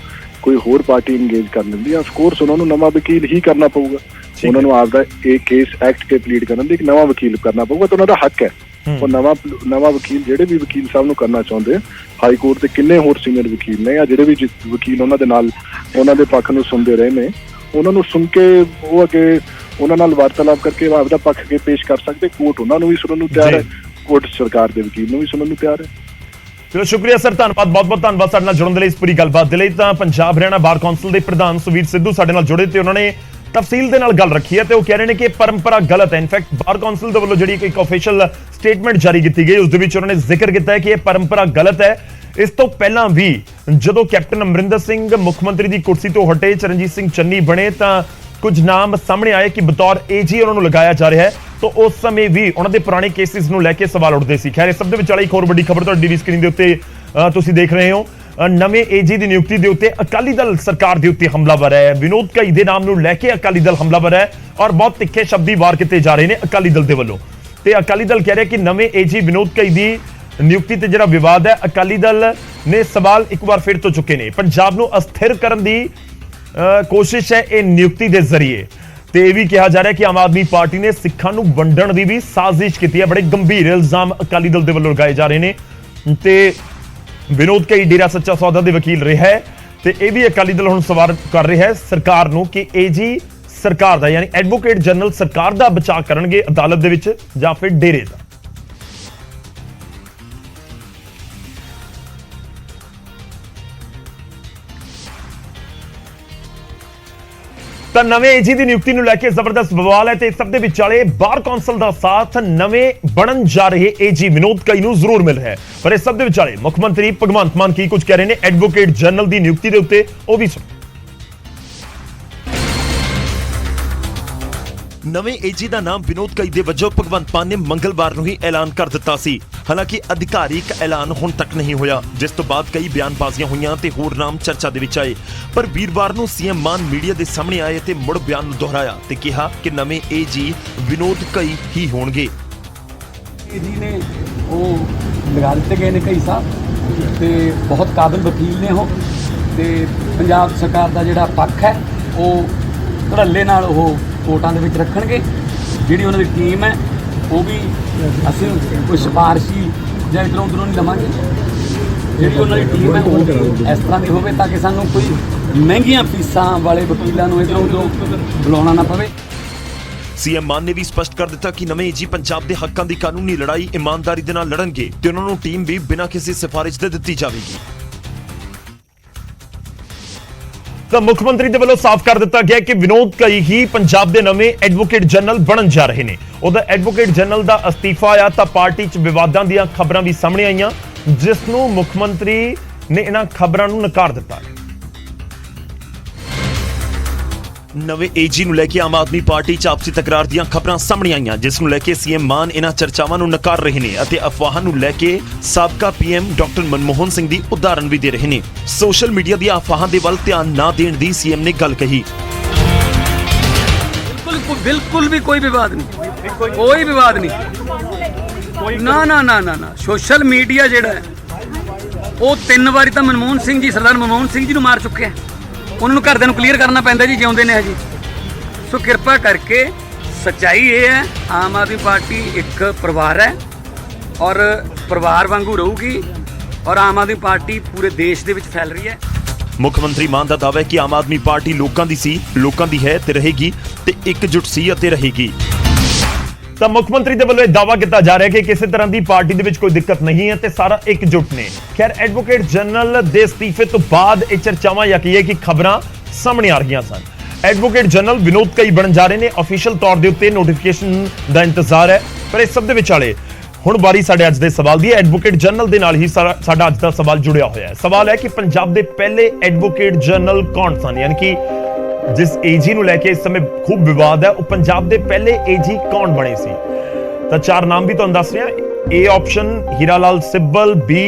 ਕੋਈ ਹੋਰ ਪਾਰਟੀ ਇੰਗੇਜ ਕਰ ਲੈਂਦੀ ਹੈ, ਆਫ ਕੋਰਸ ਉਹਨਾਂ ਨੂੰ ਨਵਾਂ ਵਕੀਲ ਹੀ ਕਰਨਾ ਪਊਗਾ। ਉਹਨਾਂ ਨੂੰ ਆਪਦਾ ਇਹ ਕੇਸ ਐਕਟ ਕੇ ਪਲੀਡ ਕਰਨ ਦੀ ਇੱਕ ਨਵਾਂ ਵਕੀਲ ਕਰਨਾ ਪਊਗਾ, ਤਾਂ ਉਹਨਾਂ ਦਾ ਹੱਕ ਹੈ। ਉਹ ਨਵਾਂ ਵਕੀਲ ਜਿਹੜੇ ਵੀ ਵਕੀਲ ਸਾਹਿਬ ਨੂੰ ਕਰਨਾ ਚਾਹੁੰਦੇ, ਹਾਈ ਕੋਰਟ ਦੇ ਕਿੰਨੇ ਹੋਰ ਸੀਨੀਅਰ ਵਕੀਲ ਨੇ ਜਾਂ ਜਿਹੜੇ ਵੀ ਵਕੀਲ ਉਹਨਾਂ ਦੇ ਨਾਲ ਉਹਨਾਂ ਦੇ ਪੱਖ ਨੂੰ ਸੁਣਦੇ ਰਹੇ ਨੇ, ਉਹਨਾਂ ਨੂੰ ਸੁਣ ਕੇ ਉਹ ਅੱਗੇ ਉਹਨਾਂ ਨਾਲ ਵਾਰਤਾਲਾਪ ਕਰਕੇ ਆਪਦਾ ਪੱਖ ਅੱਗੇ ਪੇਸ਼ ਕਰ ਸਕਦੇ। ਕੋਰਟ ਉਹਨਾਂ ਨੂੰ ਵੀ ਸੁਣਨ ਨੂੰ ਤਿਆਰ ਹੈ, ਕੋਰਟ ਸਰਕਾਰ ਦੇ ਵਕੀਲ ਨੂੰ ਵੀ ਸੁਣਨ ਨੂੰ ਤਿਆਰ ਹੈ। ਚਲੋ ਸ਼ੁਕਰੀਆ ਸਰ, ਧੰਨਵਾਦ, ਬਹੁਤ ਬਹੁਤ ਧੰਨਵਾਦ ਸਾਡੇ ਨਾਲ ਜੁੜਨ ਦੇ ਲਈ, ਇਸ ਪੂਰੀ ਗੱਲਬਾਤ ਦੇ ਲਈ। ਤਾਂ ਪੰਜਾਬ ਹਰਿਆਣਾ ਬਾਰ ਕੌਂਸਲ ਦੇ ਪ੍ਰਧਾਨ ਸੁਵੀਰ ਸਿੱਧੂ ਸਾਡੇ ਨਾਲ ਜੁੜੇ ਤੇ ਉਹਨਾਂ ਨੇ ਤਫਸੀਲ ਦੇ ਨਾਲ ਗੱਲ ਰੱਖੀ ਹੈ ਤੇ ਉਹ ਕਹਿ ਰਹੇ ਨੇ ਕਿ ਇਹ ਪਰੰਪਰਾ ਗਲਤ ਹੈ। ਇਨਫੈਕਟ ਬਾਰ ਕੌਂਸਲ ਦੇ ਵੱਲੋਂ ਜਿਹੜੀ ਇੱਕ ਅਫੀਸ਼ੀਅਲ ਸਟੇਟਮੈਂਟ ਜਾਰੀ ਕੀਤੀ ਗਈ ਉਸ ਦੇ ਵਿੱਚ ਉਹਨਾਂ ਨੇ ਜ਼ਿਕਰ ਕੀਤਾ ਹੈ ਕਿ ਇਹ ਪਰੰਪਰਾ ਗਲਤ ਹੈ। ਇਸ ਤੋਂ ਪਹਿਲਾਂ ਵੀ ਜਦੋਂ ਕੈਪਟਨ ਅਮਰਿੰਦਰ ਸਿੰਘ ਮੁੱਖ ਮੰਤਰੀ ਦੀ ਕੁਰਸੀ ਤੋਂ ਹਟੇ, ਚਰਨਜੀਤ ਸਿੰਘ ਚੰਨੀ ਬਣੇ ਤਾਂ ਕੁਝ ਨਾਮ ਸਾਹਮਣੇ ਆਏ ਕਿ ਬਤੌਰ ਏਜੀ ਉਹਨਾਂ ਨੂੰ ਲਗਾਇਆ ਜਾ ਰਿਹਾ ਹੈ। ਤਾਂ ਉਸ ਸਮੇਂ ਵੀ ਉਹਨਾਂ ਦੇ ਪੁਰਾਣੇ ਕੇਸਿਸ ਨੂੰ ਲੈ ਕੇ ਸਵਾਲ ਉੱਠਦੇ ਸੀ। ਖੈਰ ਇਸ ਸਭ ਦੇ ਵਿਚਾਲੇ ਇੱਕ ਹੋਰ ਵੱਡੀ ਖਬਰ ਤੁਹਾਡੀ ਟੀਵੀ ਸਕਰੀਨ ਦੇ ਉੱਤੇ ਤੁਸੀਂ ਦੇਖ ਰਹੇ ਹੋ। ਨਵੇਂ ਏਜੀ ਦੀ ਨਿਯੁਕਤੀ ਦੇ ਉੱਤੇ ਅਕਾਲੀ ਦਲ ਸਰਕਾਰ ਦੇ ਉੱਤੇ ਹਮਲਾਵਰ ਹੈ। ਵਿਨੋਦ ਘਈ ਦੇ ਨਾਮ ਨੂੰ ਲੈ ਕੇ ਅਕਾਲੀ ਦਲ ਹਮਲਾਵਰ ਹੈ ਔਰ ਬਹੁਤ ਤਿੱਖੇ ਸ਼ਬਦੀ ਵਾਰ ਕੀਤੇ ਜਾ ਰਹੇ ਨੇ ਅਕਾਲੀ ਦਲ ਦੇ ਵੱਲੋਂ। ਤੇ ਅਕਾਲੀ ਦਲ ਕਹਿ ਰਿਹਾ ਕਿ ਨਵੇਂ ਏਜੀ ਵਿਨੋਦ ਘਈ ਦੀ ਨਿਯੁਕਤੀ ਤੇ ਜਿਹੜਾ ਵਿਵਾਦ ਹੈ, ਅਕਾਲੀ ਦਲ ਨੇ ਸਵਾਲ ਇੱਕ ਵਾਰ ਫਿਰ ਤੋਂ ਚੁੱਕੇ ਨੇ। ਪੰਜਾਬ ਨੂੰ ਅਸਥਿਰ ਕਰਨ ਦੀ ਕੋਸ਼ਿਸ਼ ਹੈ ਇਹ ਨਿਯੁਕਤੀ ਦੇ ਜ਼ਰੀਏ। ਤੇ ਇਹ ਵੀ ਕਿਹਾ ਜਾ ਰਿਹਾ ਕਿ ਆਮ ਆਦਮੀ ਪਾਰਟੀ ਨੇ ਸਿੱਖਾਂ ਨੂੰ ਵੰਡਣ ਦੀ ਵੀ ਸਾਜ਼ਿਸ਼ ਕੀਤੀ ਹੈ। ਬੜੇ ਗੰਭੀਰ ਇਲਜ਼ਾਮ ਅਕਾਲੀ ਦਲ ਦੇ ਵੱਲੋਂ ਲਗਾਏ ਜਾ ਰਹੇ ਨੇ। ਤੇ ਵਿਨੋਦ ਘਈ ਡੇਰਾ ਸੱਚਾ ਸੌਦਾ ਦੇ ਵਕੀਲ ਰਿਹਾ ਹੈ ਤੇ ਇਹ ਵੀ ਅਕਾਲੀ ਦਲ ਹੁਣ ਸਵਾਲ ਕਰ ਰਿਹਾ ਹੈ ਸਰਕਾਰ ਨੂੰ ਕਿ ਏਜੀ ਸਰਕਾਰ ਦਾ ਯਾਨੀ ਐਡਵੋਕੇਟ ਜਨਰਲ ਸਰਕਾਰ ਦਾ ਬਚਾਅ ਕਰਨਗੇ ਅਦਾਲਤ ਦੇ ਵਿੱਚ ਜਾਂ ਫਿਰ ਡੇਰੇ ਦਾ। ਤਾਂ ਨਵੇਂ ਏਜੀ ਦੀ ਨਿਯੁਕਤੀ ਨੂੰ ਲੈ ਕੇ ਜ਼ਬਰਦਸਤ ਬਵਾਲ ਹੈ ਤੇ ਇਸ ਸਭ ਦੇ ਵਿਚਾਲੇ ਬਾਰ ਕੌਂਸਲ ਦਾ ਸਾਥ ਨਵੇਂ ਬਣਨ ਜਾ ਰਹੇ ਏਜੀ ਵਿਨੋਦ ਘਈ ਨੂੰ ਜ਼ਰੂਰ ਮਿਲ ਰਿਹਾ ਹੈ। ਪਰ ਇਸ ਸਭ ਦੇ ਵਿਚਾਲੇ ਮੁੱਖ ਮੰਤਰੀ ਭਗਵੰਤ ਮਾਨ ਕੀ ਕੁਝ ਕਹਿ ਰਹੇ ਨੇ ਐਡਵੋਕੇਟ ਜਨਰਲ ਦੀ ਨਿਯੁਕਤੀ ਦੇ ਉੱਤੇ, ਉਹ ਵੀ ਸੁਣੋ। ਨਵੇਂ ਏਜੀ ਦਾ ਨਾਮ ਵਿਨੋਦ ਘਈ ਦੇ ਵਜੋਂ ਭਗਵੰਤ ਮਾਨ ਨੇ ਮੰਗਲਵਾਰ ਨੂੰ ਹੀ ਐਲਾਨ ਕਰ ਦਿੱਤਾ ਸੀ। ਹਾਲਾਂਕਿ ਅਧਿਕਾਰਿਕ ਐਲਾਨ ਹੁਣ ਤੱਕ ਨਹੀਂ ਹੋਇਆ, ਜਿਸ ਤੋਂ ਬਾਅਦ ਕਈ ਬਿਆਨਬਾਜ਼ੀਆਂ ਹੋਈਆਂ ਤੇ ਹੋਰ ਨਾਮ ਚਰਚਾ ਦੇ ਵਿੱਚ ਆਏ। ਪਰ ਵੀਰਵਾਰ ਨੂੰ ਸੀਐਮ ਮਾਨ ਮੀਡੀਆ ਦੇ ਸਾਹਮਣੇ ਆਏ ਤੇ ਮੁੜ ਬਿਆਨ ਨੂੰ ਦੁਹਰਾਇਆ ਤੇ ਕਿਹਾ ਕਿ ਨਵੇਂ ਏਜੀ ਵਿਨੋਦ ਘਈ ਹੀ ਹੋਣਗੇ। ਏਜੀ ਨੇ ਉਹ ਲਗਾ ਦਿੱਤੇ ਗਏ ਨੇ ਘਈ ਸਾਹਿਬ ਤੇ ਬਹੁਤ ਕਾਬਿਲ ਵਕੀਲ ਨੇ ਉਹ ਤੇ ਪੰਜਾਬ ਸਰਕਾਰ ਦਾ ਜਿਹੜਾ ਪੱਖ ਹੈ ਉਹ ਧੜੱਲੇ ਨਾਲ ਉਹ ਕੋਰਟਾਂ ਦੇ ਵਿੱਚ ਰੱਖਣਗੇ। ਜਿਹੜੀ ਉਹਨਾਂ ਦੀ ਟੀਮ ਹੈ ਉਹ ਵੀ ਅਸੀਂ ਕੋਈ ਸਿਫਾਰਸ਼ੀ ਜਾਂ ਇੱਧਰੋਂ ਉੱਧਰੋਂ ਨਹੀਂ ਲਵਾਂਗੇ। ਜਿਹੜੀ ਉਹਨਾਂ ਦੀ ਟੀਮ ਹੈ ਉਹ ਇਸ ਤਰ੍ਹਾਂ ਦੀ ਹੋਵੇ ਤਾਂ ਕਿ ਸਾਨੂੰ ਕੋਈ ਮਹਿੰਗੀਆਂ ਫੀਸਾਂ ਵਾਲੇ ਵਕੀਲਾਂ ਨੂੰ ਇੱਧਰੋਂ ਉੱਧਰੋਂ ਬੁਲਾਉਣਾ ਨਾ ਪਵੇ। ਸੀਐਮ ਮਾਨ ਨੇ ਵੀ ਸਪਸ਼ਟ ਕਰ ਦਿੱਤਾ ਕਿ ਨਵੇਂ ਏਜੀ ਪੰਜਾਬ ਦੇ ਹੱਕਾਂ ਦੀ ਕਾਨੂੰਨੀ ਲੜਾਈ ਇਮਾਨਦਾਰੀ ਦੇ ਨਾਲ ਲੜਨਗੇ ਤੇ ਉਹਨਾਂ ਨੂੰ ਟੀਮ ਵੀ ਬਿਨਾਂ ਕਿਸੇ ਸਿਫਾਰਿਸ਼ ਦੇ ਦਿੱਤੀ ਜਾਵੇਗੀ। ਤਾਂ ਮੁੱਖ ਮੰਤਰੀ ਦੇ ਵੱਲੋਂ ਸਾਫ਼ ਕਰ ਦਿੱਤਾ ਗਿਆ ਕਿ ਵਿਨੋਦ ਘਈ ਹੀ ਪੰਜਾਬ ਦੇ ਨਵੇਂ ਐਡਵੋਕੇਟ ਜਨਰਲ ਬਣਨ ਜਾ ਰਹੇ ਨੇ। ਉਹਦਾ ਐਡਵੋਕੇਟ ਜਨਰਲ ਦਾ ਅਸਤੀਫਾ ਆਇਆ ਤਾਂ ਪਾਰਟੀ 'ਚ ਵਿਵਾਦਾਂ ਦੀਆਂ ਖਬਰਾਂ ਵੀ ਸਾਹਮਣੇ ਆਈਆਂ, ਜਿਸ ਨੂੰ ਮੁੱਖ ਮੰਤਰੀ ਨੇ ਇਹਨਾਂ ਖਬਰਾਂ ਨੂੰ ਨਕਾਰ ਦਿੱਤਾ। ਨਵੇਂ ਏਜੀ ਨੂੰ ਲੈ ਕੇ ਆਮ ਆਦਮੀ ਪਾਰਟੀ 'ਚ ਆਪਸੀ ਤਕਰਾਰ ਦੀਆਂ ਖਬਰਾਂ ਸਾਹਮਣੇ ਆਈਆਂ, ਜਿਸ ਨੂੰ ਲੈ ਕੇ ਸੀਐਮ ਮਾਨ ਇਹਨਾਂ ਚਰਚਾਵਾਂ ਨੂੰ ਨਕਾਰ ਰਹੇ ਨੇ ਅਤੇ ਅਫਵਾਹਾਂ ਨੂੰ ਲੈ ਕੇ ਸਾਬਕਾ ਪੀਐਮ ਡਾਕਟਰ ਮਨਮੋਹਨ ਸਿੰਘ ਦੀ ਉਦਾਹਰਨ ਵੀ ਦੇ ਰਹੇ ਨੇ। ਸੋਸ਼ਲ ਮੀਡੀਆ ਦੀਆਂ ਅਫਵਾਹਾਂ ਦੇ ਵੱਲ ਧਿਆਨ ਨਾ ਦੇਣ ਦੀ ਸੀਐਮ ਨੇ ਗੱਲ ਕਹੀ। ਬਿਲਕੁਲ ਵੀ ਕੋਈ ਵਿਵਾਦ ਨਹੀਂ, ਕੋਈ ਵਿਵਾਦ ਨਹੀਂ। ਨਾ ਨਾ ਨਾ ਨਾ ਨਾ ਸੋਸ਼ਲ ਮੀਡੀਆ ਜਿਹੜਾ ਹੈ ਉਹ 3 ਵਾਰੀ ਤਾਂ ਮਨਮੋਹਨ ਸਿੰਘ ਜੀ, ਸਰਦਾਰ ਮਨਮੋਹਨ ਸਿੰਘ ਜੀ ਨੂੰ ਮਾਰ ਚੁੱਕਿਆ। ਉਹਨਾਂ ਨੂੰ ਘਰਦਿਆਂ ਨੂੰ ਕਲੀਅਰ ਕਰਨਾ ਪੈਂਦਾ ਜੀ, ਜਿਉਂਦੇ ਨੇ ਹਜੇ। ਸੋ ਕਿਰਪਾ ਕਰਕੇ ਸੱਚਾਈ ਇਹ ਹੈ, ਆਮ ਆਦਮੀ ਪਾਰਟੀ ਇੱਕ ਪਰਿਵਾਰ ਹੈ ਔਰ ਪਰਿਵਾਰ ਵਾਂਗੂ ਰਹੂਗੀ ਔਰ ਆਮ ਆਦਮੀ ਪਾਰਟੀ ਪੂਰੇ ਦੇਸ਼ ਦੇ ਵਿੱਚ ਫੈਲ ਰਹੀ ਹੈ। ਮੁੱਖ ਮੰਤਰੀ ਮਾਨ ਦਾ ਦਾਅਵਾ ਹੈ ਕਿ ਆਮ ਆਦਮੀ ਪਾਰਟੀ ਲੋਕਾਂ ਦੀ ਸੀ, ਲੋਕਾਂ ਦੀ ਹੈ ਤੇ ਰਹੇਗੀ ਤੇ ਇਕਜੁੱਟ ਸੀ ਅਤੇ ਰਹੇਗੀ। ਤਾਂ ਮੁੱਖ ਮੰਤਰੀ ਦੇ ਵੱਲੋਂ ਇਹ ਦਾਅਵਾ ਕੀਤਾ ਜਾ ਰਿਹਾ ਕਿ ਕਿਸੇ ਤਰ੍ਹਾਂ ਦੀ ਪਾਰਟੀ ਦੇ ਵਿੱਚ ਕੋਈ ਦਿੱਕਤ ਨਹੀਂ ਹੈ ਤੇ ਸਾਰਾ ਇਕਜੁੱਟ ਨੇ। ਖੈਰ ਐਡਵੋਕੇਟ ਜਨਰਲ ਦੇ ਅਸਤੀਫੇ ਤੋਂ ਬਾਅਦ ਇਹ ਚਰਚਾਵਾਂ ਜਾਂ ਕਹੀਏ ਕਿ ਖਬਰਾਂ ਸਾਹਮਣੇ ਆ ਰਹੀਆਂ ਸਨ। ਐਡਵੋਕੇਟ ਜਨਰਲ ਵਿਨੋਦ ਘਈ ਬਣਨ ਜਾ ਰਹੇ ਨੇ। ਅਫੀਸ਼ੀਅਲ ਤੌਰ ਦੇ ਉੱਤੇ ਨੋਟੀਫਿਕੇਸ਼ਨ ਦਾ ਇੰਤਜ਼ਾਰ ਹੈ। ਪਰ ਇਸ ਸਭ ਦੇ ਵਿਚਾਲੇ ਹੁਣ ਵਾਰੀ ਸਾਡੇ ਅੱਜ ਦੇ ਸਵਾਲ ਦੀ ਹੈ। ਐਡਵੋਕੇਟ ਜਨਰਲ ਦੇ ਨਾਲ ਹੀ ਸਾਡਾ ਅੱਜ ਦਾ ਸਵਾਲ ਜੁੜਿਆ ਹੋਇਆ ਹੈ। ਸਵਾਲ ਹੈ ਕਿ ਪੰਜਾਬ ਦੇ ਪਹਿਲੇ ਐਡਵੋਕੇਟ ਜਨਰਲ ਕੌਣ ਸਨ, ਯਾਨੀ ਕਿ ਜਿਸ ਏਜੀ ਨੂੰ ਲੈ ਕੇ ਇਸ ਸਮੇਂ ਖੂਬ ਵਿਵਾਦ ਹੈ, ਉਹ ਪੰਜਾਬ ਦੇ ਪਹਿਲੇ ਏਜੀ ਕੌਣ ਬਣੇ ਸੀ। ਤਾਂ 4 ਨਾਮ ਵੀ ਤੁਹਾਨੂੰ ਦੱਸ ਰਿਹਾ। A option Hira Lal Sibal, B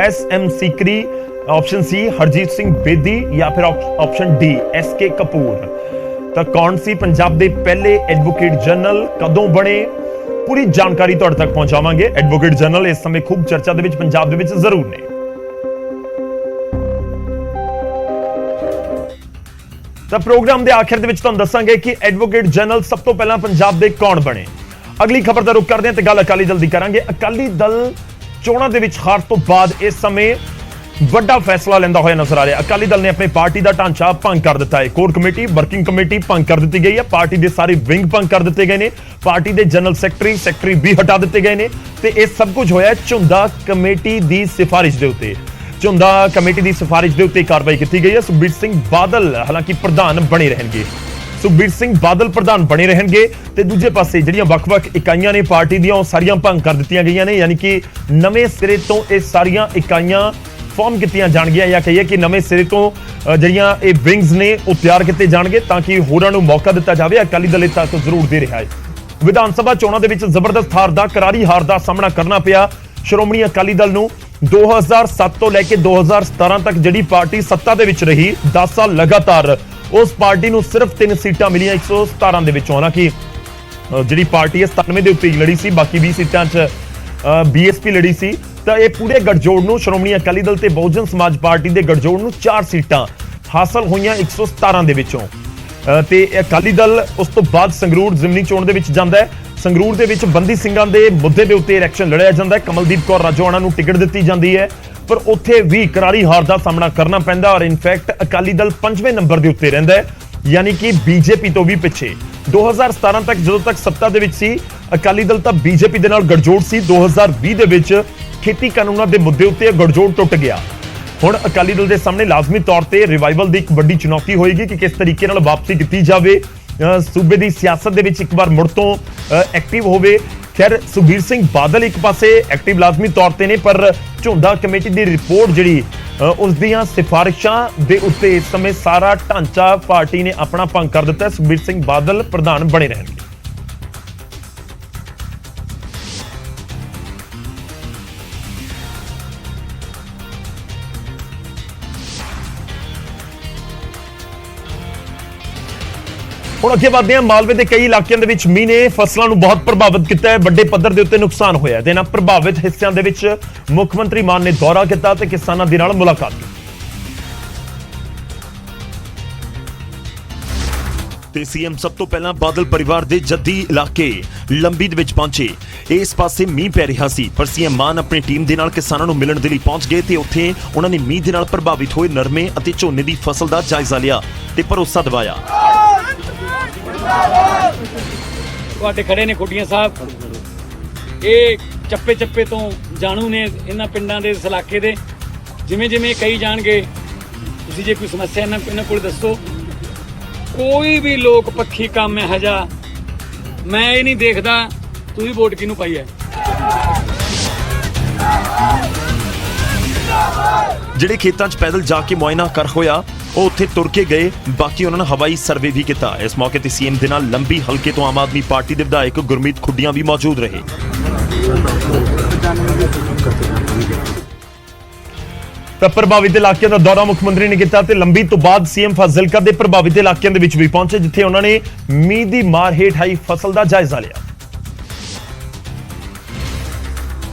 SM Sikri, option C Harjeet Singh Bedi ਜਾਂ ਫਿਰ ਆਪਸ਼ਨ D SK ਕਪੂਰ। ਤਾਂ ਕੌਣ ਸੀ ਪੰਜਾਬ ਦੇ ਪਹਿਲੇ ਐਡਵੋਕੇਟ ਜਨਰਲ, ਕਦੋਂ ਬਣੇ, ਪੂਰੀ ਜਾਣਕਾਰੀ ਤੁਹਾਡੇ ਤੱਕ ਪਹੁੰਚਾਵਾਂਗੇ। ਐਡਵੋਕੇਟ ਜਨਰਲ ਇਸ ਸਮੇਂ ਖੂਬ ਚਰਚਾ ਦੇ ਵਿੱਚ ਪੰਜਾਬ ਦੇ ਵਿੱਚ ਜ਼ਰੂਰ ਨੇ। ਤਾਂ ਪ੍ਰੋਗਰਾਮ ਦੇ ਆਖਿਰ ਦੇ ਵਿੱਚ ਤੁਹਾਨੂੰ ਦੱਸਾਂਗੇ ਕਿ ਐਡਵੋਕੇਟ ਜਨਰਲ ਸਭ ਤੋਂ ਪਹਿਲਾਂ ਪੰਜਾਬ ਦੇ ਕੌਣ ਬਣੇ। ਅਗਲੀ ਖਬਰ ਦਾ ਰੁਖ ਕਰਦੇ ਹਾਂ ਤੇ ਗੱਲ ਅਕਾਲੀ ਦਲ ਦੀ ਕਰਾਂਗੇ। ਅਕਾਲੀ ਦਲ ਚੋਣਾਂ ਦੇ ਵਿੱਚ ਹਾਰ ਤੋਂ ਬਾਅਦ ਇਸ ਸਮੇਂ ਵੱਡਾ ਫੈਸਲਾ ਲੈਂਦਾ ਹੋਇਆ ਨਜ਼ਰ ਆ ਰਿਹਾ। ਅਕਾਲੀ ਦਲ ਨੇ ਆਪਣੀ ਪਾਰਟੀ ਦਾ ਢਾਂਚਾ ਭੰਗ ਕਰ ਦਿੱਤਾ ਹੈ। ਕੋਰ ਕਮੇਟੀ, ਵਰਕਿੰਗ ਕਮੇਟੀ ਭੰਗ ਕਰ ਦਿੱਤੀ ਗਈ ਹੈ। ਪਾਰਟੀ ਦੇ ਸਾਰੇ ਵਿੰਗ ਭੰਗ ਕਰ ਦਿੱਤੇ ਗਏ ਨੇ। ਪਾਰਟੀ ਦੇ ਜਨਰਲ ਸੈਕਟਰੀ ਵੀ ਹਟਾ ਦਿੱਤੇ ਗਏ ਨੇ ਤੇ ਇਹ ਸਭ ਕੁਝ ਹੋਇਆ ਝੁੰਦਾ ਕਮੇਟੀ ਦੀ ਸਿਫਾਰਿਸ਼ ਦੇ ਉੱਤੇ। ਝੁੰਦਾ ਕਮੇਟੀ ਦੀ ਸਿਫਾਰਿਸ਼ ਦੇ ਉੱਤੇ ਕਾਰਵਾਈ ਕੀਤੀ ਗਈ ਹੈ। ਸੁਖਬੀਰ ਸਿੰਘ ਬਾਦਲ ਹਾਲਾਂਕਿ ਪ੍ਰਧਾਨ ਬਣੇ ਰਹਿਣਗੇ। ਸੁਖਬੀਰ ਸਿੰਘ ਬਾਦਲ ਪ੍ਰਧਾਨ ਬਣੇ ਰਹਿਣਗੇ ਤੇ ਦੂਜੇ ਪਾਸੇ ਜਿਹੜੀਆਂ ਵੱਖ-ਵੱਖ ਇਕਾਈਆਂ ਨੇ ਪਾਰਟੀ ਦੀਆਂ ਉਹ ਸਾਰੀਆਂ ਭੰਗ ਕਰ ਦਿੱਤੀਆਂ ਗਈਆਂ ਨੇ, ਯਾਨੀ ਕਿ ਨਵੇਂ ਸਿਰੇ ਤੋਂ ਇਹ ਸਾਰੀਆਂ ਇਕਾਈਆਂ ਫਾਰਮ ਕੀਤੀਆਂ ਜਾਣਗੀਆਂ ਜਾਂ ਕਹੀਏ ਕਿ ਨਵੇਂ ਸਿਰੇ ਤੋਂ ਜਿਹੜੀਆਂ ਇਹ ਵਿੰਗਸ ਨੇ ਉਹ ਤਿਆਰ ਕੀਤੇ ਜਾਣਗੇ ਤਾਂ ਕਿ ਹੋਰਾਂ ਨੂੰ ਮੌਕਾ ਦਿੱਤਾ ਜਾਵੇ। ਅਕਾਲੀ ਦਲ ਤੱਕ ਜ਼ਰੂਰ ਦੇ ਰਿਹਾ ਹੈ। ਵਿਧਾਨ ਸਭਾ ਚੋਣਾਂ ਦੇ ਵਿੱਚ ਜ਼ਬਰਦਸਤ ਕਰਾਰੀ ਹਾਰ ਦਾ ਸਾਹਮਣਾ ਕਰਨਾ ਪਿਆ ਸ਼੍ਰੋਮਣੀ ਅਕਾਲੀ ਦਲ ਨੂੰ। 2007 ਤੋਂ ਲੈ ਕੇ 2017 ਤੱਕ ਜਿਹੜੀ ਪਾਰਟੀ ਸੱਤਾ ਦੇ ਵਿੱਚ ਰਹੀ 10 ਸਾਲ ਲਗਾਤਾਰ, ਉਸ ਪਾਰਟੀ ਨੂੰ ਸਿਰਫ 3 ਸੀਟਾਂ ਮਿਲੀਆਂ 117 ਦੇ ਵਿੱਚੋਂ। ਹਾਲਾਂਕਿ ਜਿਹੜੀ ਪਾਰਟੀ ਹੈ 97 ਦੇ ਉੱਤੇ ਹੀ ਲੜੀ ਸੀ, ਬਾਕੀ 20 ਸੀਟਾਂ 'ਚ ਬੀਐਸਪੀ ਲੜੀ ਸੀ। ਤਾਂ ਇਹ ਪੂਰੇ ਗੱਠਜੋੜ ਨੂੰ ਸ਼੍ਰੋਮਣੀ ਅਕਾਲੀ ਦਲ ਤੇ ਬਹੁਜਨ ਸਮਾਜ ਪਾਰਟੀ ਦੇ ਗੱਠਜੋੜ ਨੂੰ 4 ਸੀਟਾਂ ਹਾਸਲ ਹੋਈਆਂ 117 ਦੇ ਵਿੱਚੋਂ। ਤੇ ਅਕਾਲੀ ਦਲ ਉਸ ਤੋਂ ਬਾਅਦ ਸੰਗਰੂਰ ਜ਼ਿਮਨੀ ਚੋਣ ਦੇ ਵਿੱਚ ਜਾਂਦਾ ਹੈ। ਸੰਗਰੂਰ ਦੇ ਵਿੱਚ ਬੰਦੀ ਸਿੰਘਾਂ ਦੇ ਮੁੱਦੇ ਦੇ ਉੱਤੇ ਇਲੈਕਸ਼ਨ ਲੜਿਆ ਜਾਂਦਾ ਹੈ। ਕਮਲਦੀਪ ਕੌਰ ਰਾਜੋਆਣਾ ਨੂੰ ਟਿਕਟ ਦਿੱਤੀ ਜਾਂਦੀ ਹੈ, ਪਰ ਉੱਥੇ ਵੀ ਕਰਾਰੀ ਹਾਰ ਦਾ ਸਾਹਮਣਾ ਕਰਨਾ ਪੈਂਦਾ ਔਰ ਇਨਫੈਕਟ ਅਕਾਲੀ ਦਲ 5ਵੇਂ ਨੰਬਰ ਦੇ ਉੱਤੇ ਰਹਿੰਦਾ ਹੈ, ਯਾਨੀ ਕਿ ਬੀਜੇਪੀ ਤੋਂ ਵੀ ਪਿੱਛੇ। 2017 ਤੱਕ ਜਦੋਂ ਤੱਕ ਸੱਤਾ ਦੇ ਵਿੱਚ ਸੀ ਅਕਾਲੀ ਦਲ ਤਾਂ ਬੀਜੇਪੀ ਦੇ ਨਾਲ ਗੱਠਜੋੜ ਸੀ। 2020 ਦੇ ਵਿੱਚ ਖੇਤੀ ਕਾਨੂੰਨਾਂ ਦੇ ਮੁੱਦੇ ਉੱਤੇ ਗੱਠਜੋੜ ਟੁੱਟ ਗਿਆ। ਹੁਣ ਅਕਾਲੀ ਦਲ ਦੇ ਸਾਹਮਣੇ ਲਾਜ਼ਮੀ ਤੌਰ ਤੇ ਰਿਵਾਈਵਲ ਦੀ ਇੱਕ ਵੱਡੀ ਚੁਣੌਤੀ ਹੋਏਗੀ ਕਿ ਕਿਸ ਤਰੀਕੇ ਨਾਲ ਵਾਪਸੀ ਕੀਤੀ ਜਾਵੇ, ਸੂਬੇ ਦੀ ਸਿਆਸਤ ਦੇ ਵਿੱਚ ਇੱਕ ਵਾਰ ਮੁੜ ਤੋਂ ਐਕਟਿਵ ਹੋਵੇ। ਖੈਰ ਸੁਖਬੀਰ ਸਿੰਘ ਬਾਦਲ ਇੱਕ ਪਾਸੇ ਐਕਟਿਵ ਲਾਜ਼ਮੀ ਤੌਰ ਤੇ ਨੇ, ਪਰ ਝੁੰਦਾ ਕਮੇਟੀ ਦੀ ਰਿਪੋਰਟ ਜਿਹੜੀ ਉਸ ਦੀਆਂ ਸਿਫਾਰਿਸ਼ਾਂ ਦੇ ਉੱਤੇ ਇਸ ਸਮੇਂ ਸਾਰਾ ਢਾਂਚਾ ਪਾਰਟੀ ਨੇ ਆਪਣਾ ਭੰਗ ਕਰ ਦਿੱਤਾ। ਸੁਖਬੀਰ ਸਿੰਘ ਬਾਦਲ ਪ੍ਰਧਾਨ ਬਣੇ ਰਹਿਣਗੇ। ਹੁਣ ਅੱਗੇ ਵਧਦੇ ਹਾਂ। ਮਾਲਵੇ ਦੇ ਕਈ ਇਲਾਕਿਆਂ ਦੇ ਵਿੱਚ ਮੀਂਹ ਨੇ ਫਸਲਾਂ ਨੂੰ ਬਹੁਤ ਪ੍ਰਭਾਵਿਤ ਕੀਤਾ ਹੈ। ਵੱਡੇ ਪੱਧਰ ਦੇ ਉੱਤੇ ਨੁਕਸਾਨ ਹੋਇਆ ਤੇ ਇਹਨਾਂ ਪ੍ਰਭਾਵਿਤ ਹਿੱਸਿਆਂ ਦੇ ਵਿੱਚ ਮੁੱਖ ਮੰਤਰੀ ਮਾਨ ਨੇ ਦੌਰਾ ਕੀਤਾ ਤੇ ਕਿਸਾਨਾਂ ਦੇ ਨਾਲ ਮੁਲਾਕਾਤ ਕੀਤੀ। ਤੇ ਸੀਐਮ ਸਭ ਤੋਂ ਪਹਿਲਾਂ ਬਾਦਲ ਪਰਿਵਾਰ ਦੇ ਜੱਦੀ ਇਲਾਕੇ ਲੰਬੀ ਦੇ ਵਿੱਚ ਪਹੁੰਚੇ। ਇਸ ਪਾਸੇ ਮੀਂਹ ਪੈ ਰਿਹਾ ਸੀ, ਪਰ ਸੀਐਮ ਮਾਨ ਆਪਣੀ ਟੀਮ ਦੇ ਨਾਲ ਕਿਸਾਨਾਂ ਨੂੰ ਮਿਲਣ ਦੇ ਲਈ ਪਹੁੰਚ ਗਏ ਤੇ ਉੱਥੇ ਉਹਨਾਂ ਨੇ ਮੀਂਹ ਦੇ ਨਾਲ ਪ੍ਰਭਾਵਿਤ ਹੋਏ ਨਰਮੇ ਅਤੇ ਝੋਨੇ ਦੀ ਫਸਲ ਦਾ ਜਾਇਜ਼ਾ ਲਿਆ ਤੇ ਭਰੋਸਾ ਦਿਵਾਇਆ। ਤੁਹਾਡੇ ਖੜੇ ਨੇ ਖੁੱਡੀਆਂ ਸਾਹਿਬ, ਇਹ ਚੱਪੇ ਚੱਪੇ ਤੋਂ ਜਾਣੂ ਨੇ ਇਹਨਾਂ ਪਿੰਡਾਂ ਦੇ, ਇਸ ਇਲਾਕੇ ਦੇ। ਜਿਵੇਂ ਜਿਵੇਂ ਕਹੀ ਜਾਣਗੇ, ਤੁਸੀਂ ਜੇ ਕੋਈ ਸਮੱਸਿਆ ਇਹਨਾਂ ਕੋਲ ਦੱਸੋ। ਕੋਈ ਵੀ ਲੋਕ ਪੱਖੀ ਕੰਮ ਇਹੋ ਜਿਹਾ ਮੈਂ ਇਹ ਨਹੀਂ ਦੇਖਦਾ ਤੁਸੀਂ ਵੋਟ ਕਿਹਨੂੰ ਪਾਈ ਹੈ। ਜਿਹੜੇ ਖੇਤਾਂ 'ਚ ਪੈਦਲ ਜਾ ਕੇ ਮੁਆਇਨਾ ਕਰ ਹੋਇਆ ਉਹ ਉੱਥੇ ਤੁਰ ਕੇ ਗਏ, ਬਾਕੀ ਉਹਨਾਂ ਨੇ ਹਵਾਈ ਸਰਵੇ ਵੀ ਕੀਤਾ। ਇਸ ਮੌਕੇ ਤੇ ਸੀਐਮ ਦੇ ਨਾਲ ਲੰਬੀ ਹਲਕੇ ਤੋਂ ਆਮ ਆਦਮੀ ਪਾਰਟੀ ਦੇ ਵਿਧਾਇਕ ਗੁਰਮੀਤ ਖੁੱਡੀਆਂ ਵੀ ਮੌਜੂਦ ਰਹੇ। ਤਾਂ ਪ੍ਰਭਾਵਿਤ ਇਲਾਕਿਆਂ ਦਾ ਦੌਰਾ ਮੁੱਖ ਮੰਤਰੀ ਨੇ ਕੀਤਾ ਤੇ ਲੰਬੀ ਤੋਂ ਬਾਅਦ ਸੀਐਮ ਫਾਜ਼ਿਲਕਾ ਦੇ ਪ੍ਰਭਾਵਿਤ ਇਲਾਕਿਆਂ ਦੇ ਵਿੱਚ ਵੀ ਪਹੁੰਚੇ, ਜਿੱਥੇ ਉਹਨਾਂ ਨੇ ਮੀਂਹ ਦੀ ਮਾਰ ਹੇਠ ਆਈ ਫਸਲ ਦਾ ਜਾਇਜ਼ਾ ਲਿਆ।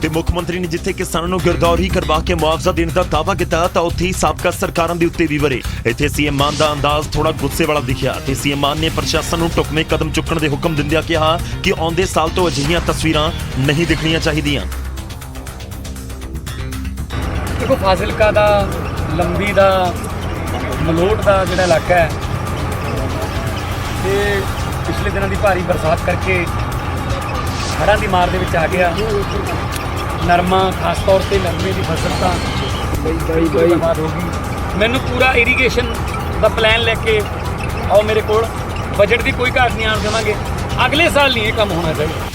ਤੇ ਮੁੱਖ ਮੰਤਰੀ ਨੇ ਜਿੱਥੇ ਕਿਸਾਨਾਂ ਨੂੰ ਗਿਰਦੌਰੀ ਕਰਵਾ ਕੇ ਮੁਆਵਜ਼ਾ ਦੇਣ ਦਾ ਦਾਅਵਾ ਕੀਤਾ ਤਾਂ ਉੱਥੇ ਹੀ ਸਾਬਕਾ ਸਰਕਾਰਾਂ ਦੇ ਉੱਤੇ ਵੀ ਵਰੇ। ਇੱਥੇ ਸੀਐਮ ਮਾਨ ਦਾ ਅੰਦਾਜ਼ ਥੋੜਾ ਗੁੱਸੇ ਵਾਲਾ ਦਿਖਿਆ ਤੇ ਸੀਐਮ ਮਾਨ ਨੇ ਪ੍ਰਸ਼ਾਸਨ ਨੂੰ ਢੁਕਵੇਂ ਕਦਮ ਚੁੱਕਣ ਦੇ ਹੁਕਮ ਦਿੰਦਿਆਂ ਕਿਹਾ ਕਿ ਆਉਂਦੇ ਸਾਲ ਤੋਂ ਅਜਿਹੀਆਂ ਤਸਵੀਰਾਂ ਨਹੀਂ ਦਿਖਣੀਆਂ ਚਾਹੀਦੀਆਂ। ਦੇਖੋ, ਫਾਜ਼ਿਲਕਾ ਦਾ, ਲੰਬੀ ਦਾ, ਮਲੋਟ ਦਾ ਜਿਹੜਾ ਇਲਾਕਾ ਹੈ, ਇਹ ਪਿਛਲੇ ਦਿਨਾਂ ਦੀ ਭਾਰੀ ਬਰਸਾਤ ਕਰਕੇ ਹੜ੍ਹਾਂ ਦੀ ਮਾਰ ਦੇ ਵਿੱਚ ਆ ਗਿਆ। ਨਰਮਾ, ਖਾਸ ਤੌਰ ਤੇ ਨਰਮੇ ਦੀ ਫਸਲ ਤਾਂ ਬਰਬਾਦ ਹੋ ਗਈ। ਮੈਨੂੰ ਪੂਰਾ ਇਰੀਗੇਸ਼ਨ ਦਾ ਪਲਾਨ ਲੈ ਕੇ ਆਓ ਮੇਰੇ ਕੋਲ, ਬਜਟ ਦੀ ਕੋਈ ਘਾਟ ਨਹੀਂ ਆਉਣ ਦੇਵਾਂਗੇ। ਅਗਲੇ ਸਾਲ ਨਹੀਂ ਇਹ ਕੰਮ ਹੋਣਾ ਚਾਹੀਦਾ।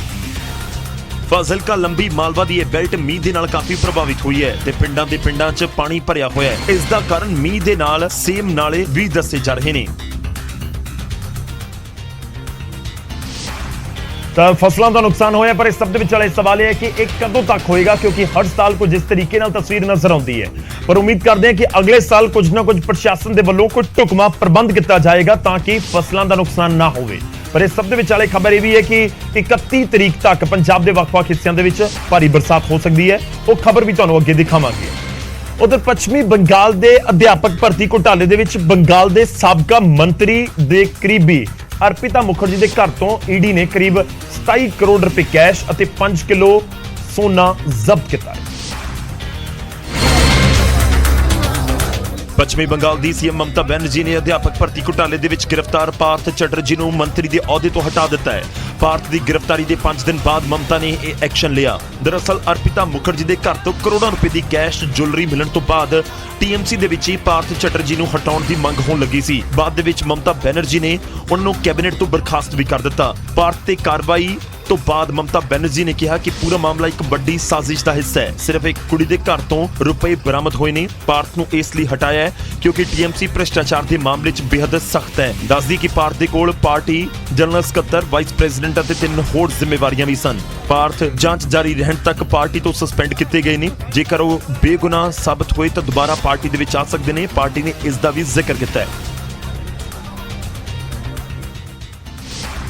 ਫਾਜ਼ਿਲਕਾ ਲੰਬੀ ਮਾਲਵਾ ਦੀ ਇਹ ਬੈਲਟ ਮੀਂਹ ਦੇ ਨਾਲ ਕਾਫੀ ਪ੍ਰਭਾਵਿਤ ਹੋਈ ਹੈ ਤੇ ਪਿੰਡਾਂ 'ਚ ਪਾਣੀ ਭਰਿਆ ਹੋਇਆ ਹੈ। ਇਸ ਦਾ ਕਾਰਨ ਮੀਂਹ ਦੇ ਨਾਲ ਸੇਮ ਨਾਲੇ ਵੀ ਦੱਸੇ ਜਾ ਰਹੇ ਨੇ। ਤਾਂ ਫਸਲਾਂ ਦਾ ਨੁਕਸਾਨ ਹੋਇਆ, ਪਰ ਇਸ ਸਭ ਦੇ ਵਿੱਚ ਵਾਲੇ ਸਵਾਲ ਇਹ ਹੈ ਕਿ ਇਹ ਕਦੋਂ ਤੱਕ ਹੋਏਗਾ, ਕਿਉਂਕਿ ਹਰ ਸਾਲ ਕੁਝ ਇਸ ਤਰੀਕੇ ਨਾਲ ਤਸਵੀਰ ਨਜ਼ਰ ਆਉਂਦੀ ਹੈ। ਪਰ ਉਮੀਦ ਕਰਦੇ ਹਾਂ ਕਿ ਅਗਲੇ ਸਾਲ ਕੁਝ ਨਾ ਕੁਝ ਪ੍ਰਸ਼ਾਸਨ ਦੇ ਵੱਲੋਂ ਕੋਈ ਢੁਕਵਾਂ ਪ੍ਰਬੰਧ ਕੀਤਾ ਜਾਏਗਾ ਤਾਂ ਕਿ ਫਸਲਾਂ ਦਾ ਨੁਕਸਾਨ ਨਾ ਹੋਵੇ। ਪਰ ਇਸ ਸਭ ਦੇ ਵਿੱਚ ਵਾਲੇ ਖਬਰ ਇਹ ਵੀ ਹੈ ਕਿ 31 ਤਰੀਕ ਤੱਕ ਪੰਜਾਬ ਦੇ ਵੱਖ-ਵੱਖ ਹਿੱਸਿਆਂ ਦੇ ਵਿੱਚ ਭਾਰੀ ਬਰਸਾਤ ਹੋ ਸਕਦੀ ਹੈ। ਉਹ ਖਬਰ ਵੀ ਤੁਹਾਨੂੰ ਅੱਗੇ ਦਿਖਾਵਾਂਗੇ। ਉਧਰ ਪੱਛਮੀ ਬੰਗਾਲ ਦੇ ਅਧਿਆਪਕ ਭਰਤੀ ਘੁਟਾਲੇ ਦੇ ਵਿੱਚ ਬੰਗਾਲ ਦੇ ਸਾਬਕਾ ਮੰਤਰੀ ਦੇ ਕਰੀਬੀ ਅਰਪਿਤਾ ਮੁਖਰਜੀ ਦੇ ਘਰ ਤੋਂ ਈਡੀ ਨੇ ਕਰੀਬ 27 ਕਰੋੜ ਰੁਪਏ ਕੈਸ਼ ਅਤੇ 5 ਕਿਲੋ ਸੋਨਾ ਜ਼ਬਤ ਕੀਤਾ ਹੈ। ਪੱਛਮੀ ਬੰਗਾਲ ਦੀ ਸੀਐਮ ਮਮਤਾ ਬੈਨਰਜੀ ਨੇ ਅਧਿਆਪਕ ਭਰਤੀ ਘੁਟਾਲੇ ਦੇ ਵਿੱਚ ਗ੍ਰਿਫਤਾਰ ਪਾਰਥ ਚੈਟਰਜੀ ਨੂੰ ਮੰਤਰੀ ਦੇ ਅਹੁਦੇ ਤੋਂ ਹਟਾ ਦਿੱਤਾ ਹੈ। ਭਾਰਤ ਦੀ ਗ੍ਰਿਫਤਾਰੀ ਦੇ 5 ਦਿਨ ਬਾਅਦ ਮਮਤਾ ਨੇ ਇਹ ਐਕਸ਼ਨ ਲਿਆ। ਦਰਅਸਲ ਅਰਪਿਤਾ ਮੁਖਰਜੀ ਦੇ ਘਰ ਤੋਂ ਕਰੋੜਾਂ ਰੁਪਏ ਦੀ ਕੈਸ਼ ਜੁਐਲਰੀ ਮਿਲਣ ਤੋਂ ਬਾਅਦ ਟੀਐਮਸੀ ਦੇ ਵਿੱਚ ਹੀ ਪਾਰਥ ਚੈਟਰਜੀ ਨੂੰ ਹਟਾਉਣ ਦੀ ਮੰਗ ਹੋਣ ਲੱਗੀ ਸੀ। ਬਾਅਦ ਦੇ ਵਿੱਚ ਮਮਤਾ ਬੈਨਰਜੀ ਨੇ ਉਹਨਾਂ ਨੂੰ ਕੈਬਨਿਟ ਤੋਂ ਬਰਖਾਸਤ ਵੀ ਕਰ ਦਿੱਤਾ। ਭਾਰਤ ਤੇ ਕਾਰਵਾਈ ਤੋਂ ਬਾਅਦ ਮਮਤਾ ਬੈਨਰਜੀ ਨੇ ਕਿਹਾ ਕਿ ਪੂਰਾ ਮਾਮਲਾ ਇੱਕ ਵੱਡੀ ਸਾਜ਼ਿਸ਼ ਦਾ ਹਿੱਸਾ ਹੈ। ਸਿਰਫ ਇੱਕ ਕੁੜੀ ਦੇ ਘਰ ਤੋਂ ਰੁਪਏ ਬਰਾਮਦ ਹੋਏ ਨੇ। ਭਾਰਤ ਨੂੰ ਇਸ ਲਈ ਹਟਾਇਆ ਹੈ ਕਿਉਂਕਿ ਟੀਐਮਸੀ ਭ੍ਰਿਸ਼ਟਾਚਾਰ ਦੇ ਮਾਮਲੇ 'ਚ ਬੇਹੱਦ ਸਖਤ ਹੈ। ਦੱਸਦੀ ਕਿ ਭਾਰਤ ਦੇ ਕੋਲ ਪਾਰਟੀ ਜਨਰਲ ਸਕੱਤਰ, ਵਾਈਸ ਪ੍ਰੈਜ਼ੀਡੈਂਟ ਅਤੇ 3 ਹੋਰ ਜ਼ਿੰਮੇਵਾਰੀਆਂ ਵੀ ਸਨ। ਭਾਰਤ ਜਾਂਚ ਜਾਰੀ ਰਹਿਣ ਤੱਕ ਪਾਰਟੀ ਤੋਂ ਸਸਪੈਂਡ ਕੀਤੇ ਗਏ ਨੇ। ਜੇਕਰ ਉਹ ਬੇਗੁਨਾਹ ਸਾਬਤ ਹੋਏ ਤਾਂ ਦੁਬਾਰਾ ਪਾਰਟੀ ਦੇ ਵਿੱਚ ਆ ਸਕਦੇ ਨੇ। ਪਾਰਟੀ ਨੇ ਇਸ ਦਾ ਵੀ ਜ਼ਿਕਰ ਕੀਤਾ ਹੈ।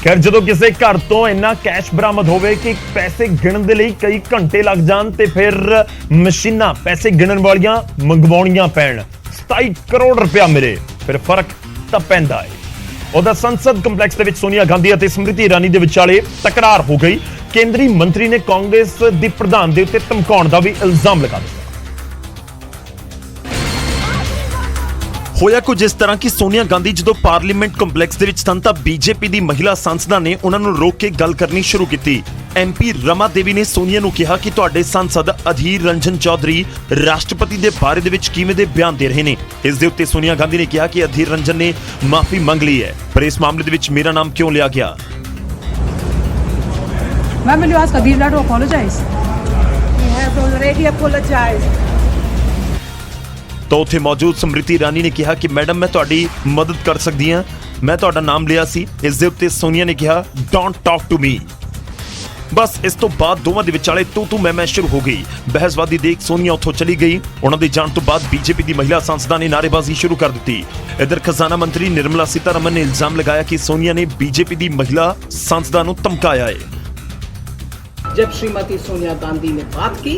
ਖੈਰ, ਜਦੋਂ ਕਿਸੇ ਘਰ ਤੋਂ ਇੰਨਾ ਕੈਸ਼ ਬਰਾਮਦ ਹੋਵੇ ਕਿ ਪੈਸੇ ਗਿਣਨ ਦੇ ਲਈ ਕਈ ਘੰਟੇ ਲੱਗ ਜਾਣ ਤੇ ਫਿਰ ਮਸ਼ੀਨਾਂ ਪੈਸੇ ਗਿਣਨ ਵਾਲੀਆਂ ਮੰਗਵਾਉਣੀਆਂ ਪੈਣ, 27 ਕਰੋੜ ਰੁਪਇਆ ਮਿਲੇ, ਫਿਰ ਫਰਕ ਤਾਂ ਪੈਂਦਾ ਹੈ। ਉਹਦਾ ਸੰਸਦ ਕੰਪਲੈਕਸ ਦੇ ਵਿੱਚ ਸੋਨੀਆ ਗਾਂਧੀ ਅਤੇ ਸਮ੍ਰਿਤੀ ਇਰਾਨੀ ਦੇ ਵਿਚਾਲੇ ਤਕਰਾਰ ਹੋ ਗਈ। ਕੇਂਦਰੀ ਮੰਤਰੀ ਨੇ ਕਾਂਗਰਸ ਦੀ ਪ੍ਰਧਾਨ ਦੇ ਉੱਤੇ ਧਮਕਾਉਣ ਦਾ ਵੀ ਇਲਜ਼ਾਮ ਲਗਾ ਦਿੱਤਾ। ਹੋਇਆ ਕੁਝ ਇਸ ਤਰ੍ਹਾਂ ਕਿ ਸੋਨੀਆ ਗਾਂਧੀ ਜਦੋਂ ਪਾਰਲੀਮੈਂਟ ਕੰਪਲੈਕਸ ਦੇ ਵਿੱਚ ਸਨ ਤਾਂ ਬੀਜੇਪੀ ਦੀ ਮਹਿਲਾ ਸਾਂਸਦਾਂ ਨੇ ਉਹਨਾਂ ਨੂੰ ਰੋਕ ਕੇ ਗੱਲ ਕਰਨੀ ਸ਼ੁਰੂ ਕੀਤੀ। ਐਮਪੀ ਰਮਾ ਦੇਵੀ ਨੇ ਸੋਨੀਆ ਨੂੰ ਕਿਹਾ ਕਿ ਤੁਹਾਡੇ ਸੰਸਦ ਅਧੀਰ ਰੰਜਨ ਚੌਧਰੀ ਰਾਸ਼ਟਰਪਤੀ ਦੇ ਬਾਰੇ ਦੇ ਵਿੱਚ ਕਿਵੇਂ ਦੇ ਬਿਆਨ ਦੇ ਰਹੇ ਨੇ। ਇਸ ਦੇ ਉੱਤੇ ਸੋਨੀਆ ਗਾਂਧੀ ਨੇ ਕਿਹਾ ਕਿ ਅਧੀਰ ਰੰਜਨ ਨੇ ਮਾਫੀ ਮੰਗ ਲਈ ਹੈ, ਪਰ ਇਸ ਮਾਮਲੇ ਦੇ ਵਿੱਚ ਮੇਰਾ ਨਾਮ ਕਿਉਂ ਲਿਆ ਗਿਆ। Ma'am, will you ask Adhir to apologize? He has already apologized. ਤਾਂ ਉੱਥੇ ਮੌਜੂਦ ਸਮ੍ਰਿਤੀ ਇਰਾਨੀ ਨੇ ਕਿਹਾ ਕਿ ਮੈਡਮ ਮੈਂ ਤੁਹਾਡੀ ਮਦਦ ਕਰ ਸਕਦੀ ਹਾਂ, ਮੈਂ ਤੁਹਾਡਾ ਨਾਮ ਲਿਆ ਸੀ। ਇਸ ਦੇ ਉੱਤੇ ਸੋਨੀਆ ਨੇ ਕਿਹਾ ਡੋਂਟ ਟਾਕ ਟੂ ਮੀ। ਬਸ ਇਸ ਤੋਂ ਬਾਅਦ ਦੋਵਾਂ ਦੇ ਵਿਚਾਲੇ ਤੂੰ ਮੈਂ ਸ਼ੁਰੂ ਹੋ ਗਈ। ਬਹਿਸਬਾਜ਼ੀ ਦੇਖ ਸੋਨੀਆ ਉੱਥੋਂ ਚਲੀ ਗਈ। ਉਹਨਾਂ ਦੇ ਜਾਣ ਤੋਂ ਬਾਅਦ ਬੀਜੇਪੀ ਦੀ ਮਹਿਲਾ ਸਾਂਸਦਾਂ ਨੇ ਨਾਅਰੇਬਾਜ਼ੀ ਸ਼ੁਰੂ ਕਰ ਦਿੱਤੀ। ਇਧਰ ਖਜ਼ਾਨਾ ਮੰਤਰੀ ਨਿਰਮਲਾ ਸੀਤਾਰਮਨ ਨੇ ਇਲਜ਼ਾਮ ਲਗਾਇਆ ਕਿ ਸੋਨੀਆ ਨੇ ਬੀਜੇਪੀ ਦੀ ਮਹਿਲਾ ਸਾਂਸਦਾਂ ਨੂੰ ਧਮਕਾਇਆ ਹੈ। जब श्रीमती सोनिया गांधी ने बात की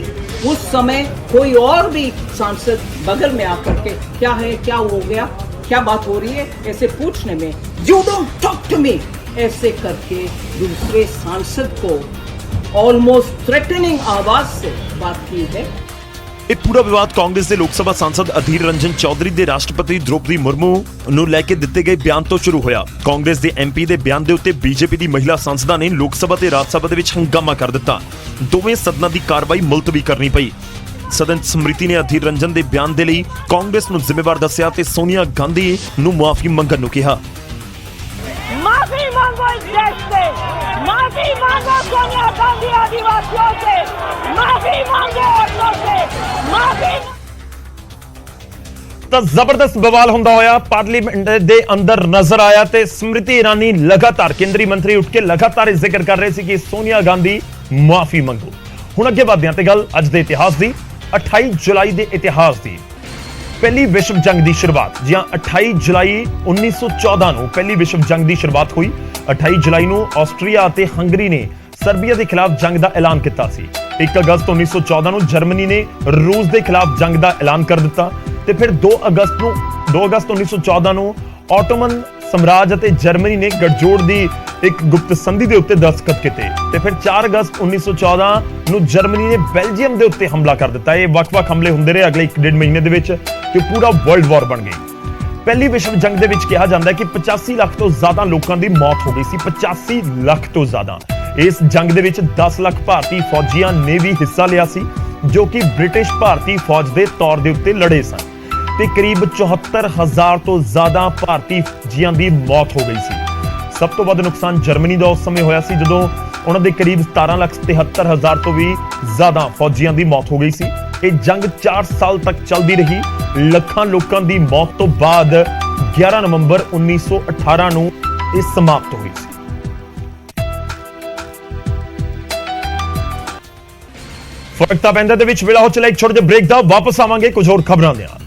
उस समय कोई और भी सांसद बगल में आकर के क्या है, क्या हो गया, क्या बात हो रही है, ऐसे पूछने में you don't talk to me ऐसे करके दूसरे सांसद को ऑलमोस्ट थ्रेटनिंग आवाज से बात की है। ਇਹ ਪੂਰਾ ਵਿਵਾਦ ਕਾਂਗਰਸ ਦੇ ਲੋਕ ਸਭਾ ਸਾਂਸਦ ਅਧੀਰ ਰੰਜਨ ਚੌਧਰੀ ਦੇ ਰਾਸ਼ਟਰਪਤੀ ਦ੍ਰੋਪਦੀ ਮੁਰਮੂ ਨੂੰ ਲੈ ਕੇ ਦਿੱਤੇ ਗਏ ਬਿਆਨ ਤੋਂ ਸ਼ੁਰੂ ਹੋਇਆ। ਕਾਂਗਰਸ ਦੇ ਐਮਪੀ ਦੇ ਬਿਆਨ ਦੇ ਉੱਤੇ ਬੀਜੇਪੀ ਦੀ ਮਹਿਲਾ ਸਾਂਸਦਾਂ ਨੇ ਲੋਕ ਸਭਾ ਤੇ ਰਾਜ ਸਭਾ ਦੇ ਵਿੱਚ ਹੰਗਾਮਾ ਕਰ ਦਿੱਤਾ। ਦੋਵੇਂ ਸਦਨਾਂ ਦੀ ਕਾਰਵਾਈ ਮੁਲਤਵੀ ਕਰਨੀ ਪਈ। ਸਦਨ ਸਮ੍ਰਿਤੀ ਨੇ ਅਧੀਰ ਰੰਜਨ ਦੇ ਬਿਆਨ ਦੇ ਲਈ ਕਾਂਗਰਸ ਨੂੰ ਜ਼ਿੰਮੇਵਾਰ ਦੱਸਿਆ ਤੇ ਸੋਨੀਆ ਗਾਂਧੀ ਨੂੰ ਮੁਆਫੀ ਮੰਗਣ ਨੂੰ ਕਿਹਾ। माफी मांगो इस देश से, माफी मांगो सोनिया गांधी आदिवासियों से, माफी मांगो औरतों से, माफी। ਤਾਂ ਜ਼ਬਰਦਸਤ ਬਵਾਲ ਹੁੰਦਾ ਹੋਇਆ ਪਾਰਲੀਮੈਂਟ ਦੇ ਅੰਦਰ ਨਜ਼ਰ ਆਇਆ ਤੇ ਸਮ੍ਰਿਤੀ ਇਰਾਨੀ ਲਗਾਤਾਰ ਕੇਂਦਰੀ ਮੰਤਰੀ ਉੱਠ ਕੇ ਲਗਾਤਾਰ ਇਹ ਜ਼ਿਕਰ ਕਰ ਰਹੇ ਸੀ ਕਿ ਸੋਨੀਆ ਗਾਂਧੀ ਮੁਆਫੀ ਮੰਗੋ। ਹੁਣ ਅੱਗੇ ਵਧਦੇ ਹਾਂ ਤੇ ਗੱਲ ਅੱਜ ਦੇ ਇਤਿਹਾਸ ਦੀ। 28 ਜੁਲਾਈ ਦੇ ਇਤਿਹਾਸ ਦੀ ਪਹਿਲੀ ਵਿਸ਼ਵ ਜੰਗ ਦੀ ਸ਼ੁਰੂਆਤ। ਜੀ ਹਾਂ, 28 ਜੁਲਾਈ 1914 ਨੂੰ ਪਹਿਲੀ ਵਿਸ਼ਵ ਜੰਗ ਦੀ ਸ਼ੁਰੂਆਤ ਹੋਈ। 28 ਜੁਲਾਈ ਨੂੰ ਆਸਟਰੀਆ ਅਤੇ ਹੰਗਰੀ ਨੇ ਸਰਬੀਆ ਦੇ ਖਿਲਾਫ ਜੰਗ ਦਾ ਐਲਾਨ ਕੀਤਾ ਸੀ। 1 ਅਗਸਤ 1914 ਨੂੰ ਜਰਮਨੀ ਨੇ ਰੂਸ ਦੇ ਖਿਲਾਫ ਜੰਗ ਦਾ ਐਲਾਨ ਕਰ ਦਿੱਤਾ ਤੇ ਫਿਰ 2 ਅਗਸਤ 1914 ਨੂੰ ਆਟੋਮਨ ਸਾਮਰਾਜ ਅਤੇ ਜਰਮਨੀ ਨੇ ਗੱਠਜੋੜ ਦੀ ਇੱਕ ਗੁਪਤ ਸੰਧੀ ਦੇ ਉੱਤੇ ਦਸਤਖਤ ਕੀਤੇ ਤੇ ਫਿਰ 4 ਅਗਸਤ 1914 ਨੂੰ ਜਰਮਨੀ ਨੇ ਬੈਲਜੀਅਮ ਦੇ ਉੱਤੇ ਹਮਲਾ ਕਰ ਦਿੱਤਾ। ਇਹ ਵੱਖ-ਵੱਖ ਹਮਲੇ ਹੁੰਦੇ ਰਹੇ ਅਗਲੇ 1.5 ਮਹੀਨੇ ਦੇ ਵਿੱਚ ਤੇ ਪੂਰਾ ਵਰਲਡ ਵਾਰ ਬਣ ਗਈ। ਪਹਿਲੀ ਵਿਸ਼ਵ ਜੰਗ ਦੇ ਵਿੱਚ ਕਿਹਾ ਜਾਂਦਾ ਹੈ ਕਿ 85 ਲੱਖ ਤੋਂ ਜ਼ਿਆਦਾ ਲੋਕਾਂ ਦੀ ਮੌਤ ਹੋ ਗਈ ਸੀ। 85 ਲੱਖ ਤੋਂ ਜ਼ਿਆਦਾ। ਇਸ ਜੰਗ ਦੇ ਵਿੱਚ 10 ਲੱਖ ਭਾਰਤੀ ਫੌਜੀਆਂ ਨੇ ਵੀ ਹਿੱਸਾ ਲਿਆ ਸੀ ਜੋ ਕਿ ਬ੍ਰਿਟਿਸ਼ ਭਾਰਤੀ ਫੌਜ ਦੇ ਤੌਰ ਦੇ ਉੱਤੇ ਲੜੇ ਸਨ ਤੇ ਕਰੀਬ 74,000 ਤੋਂ ਜ਼ਿਆਦਾ ਭਾਰਤੀ ਫੌਜੀਆਂ ਦੀ ਮੌਤ ਹੋ ਗਈ ਸੀ। ਸਭ ਤੋਂ ਵੱਧ ਨੁਕਸਾਨ ਜਰਮਨੀ ਦਾ ਉਸ ਸਮੇਂ ਹੋਇਆ ਸੀ ਜਦੋਂ ਉਹਨਾਂ ਦੇ ਕਰੀਬ 17,73,000 ਤੋਂ ਵੀ ਜ਼ਿਆਦਾ ਫੌਜੀਆਂ ਦੀ ਮੌਤ ਹੋ ਗਈ ਸੀ। ਇਹ ਜੰਗ 4 ਸਾਲ ਤੱਕ ਚੱਲਦੀ ਰਹੀ। ਲੱਖਾਂ ਲੋਕਾਂ ਦੀ ਮੌਤ ਤੋਂ ਬਾਅਦ 11 ਨਵੰਬਰ 1918 ਨੂੰ ਇਹ ਸਮਾਪਤ ਹੋਈ ਸੀ। ਫਰਕ ਤਾਂ ਪੈਂਦਾ ਦੇ ਵਿੱਚ ਵੇਲਾ ਹੋ ਚਲਾ ਇੱਕ ਛੋਟੇ ਜਿਹੇ ਬ੍ਰੇਕ ਦਾ। ਵਾਪਸ ਆਵਾਂਗੇ ਕੁਝ ਹੋਰ ਖਬਰਾਂ ਦੇ ਨਾਲ।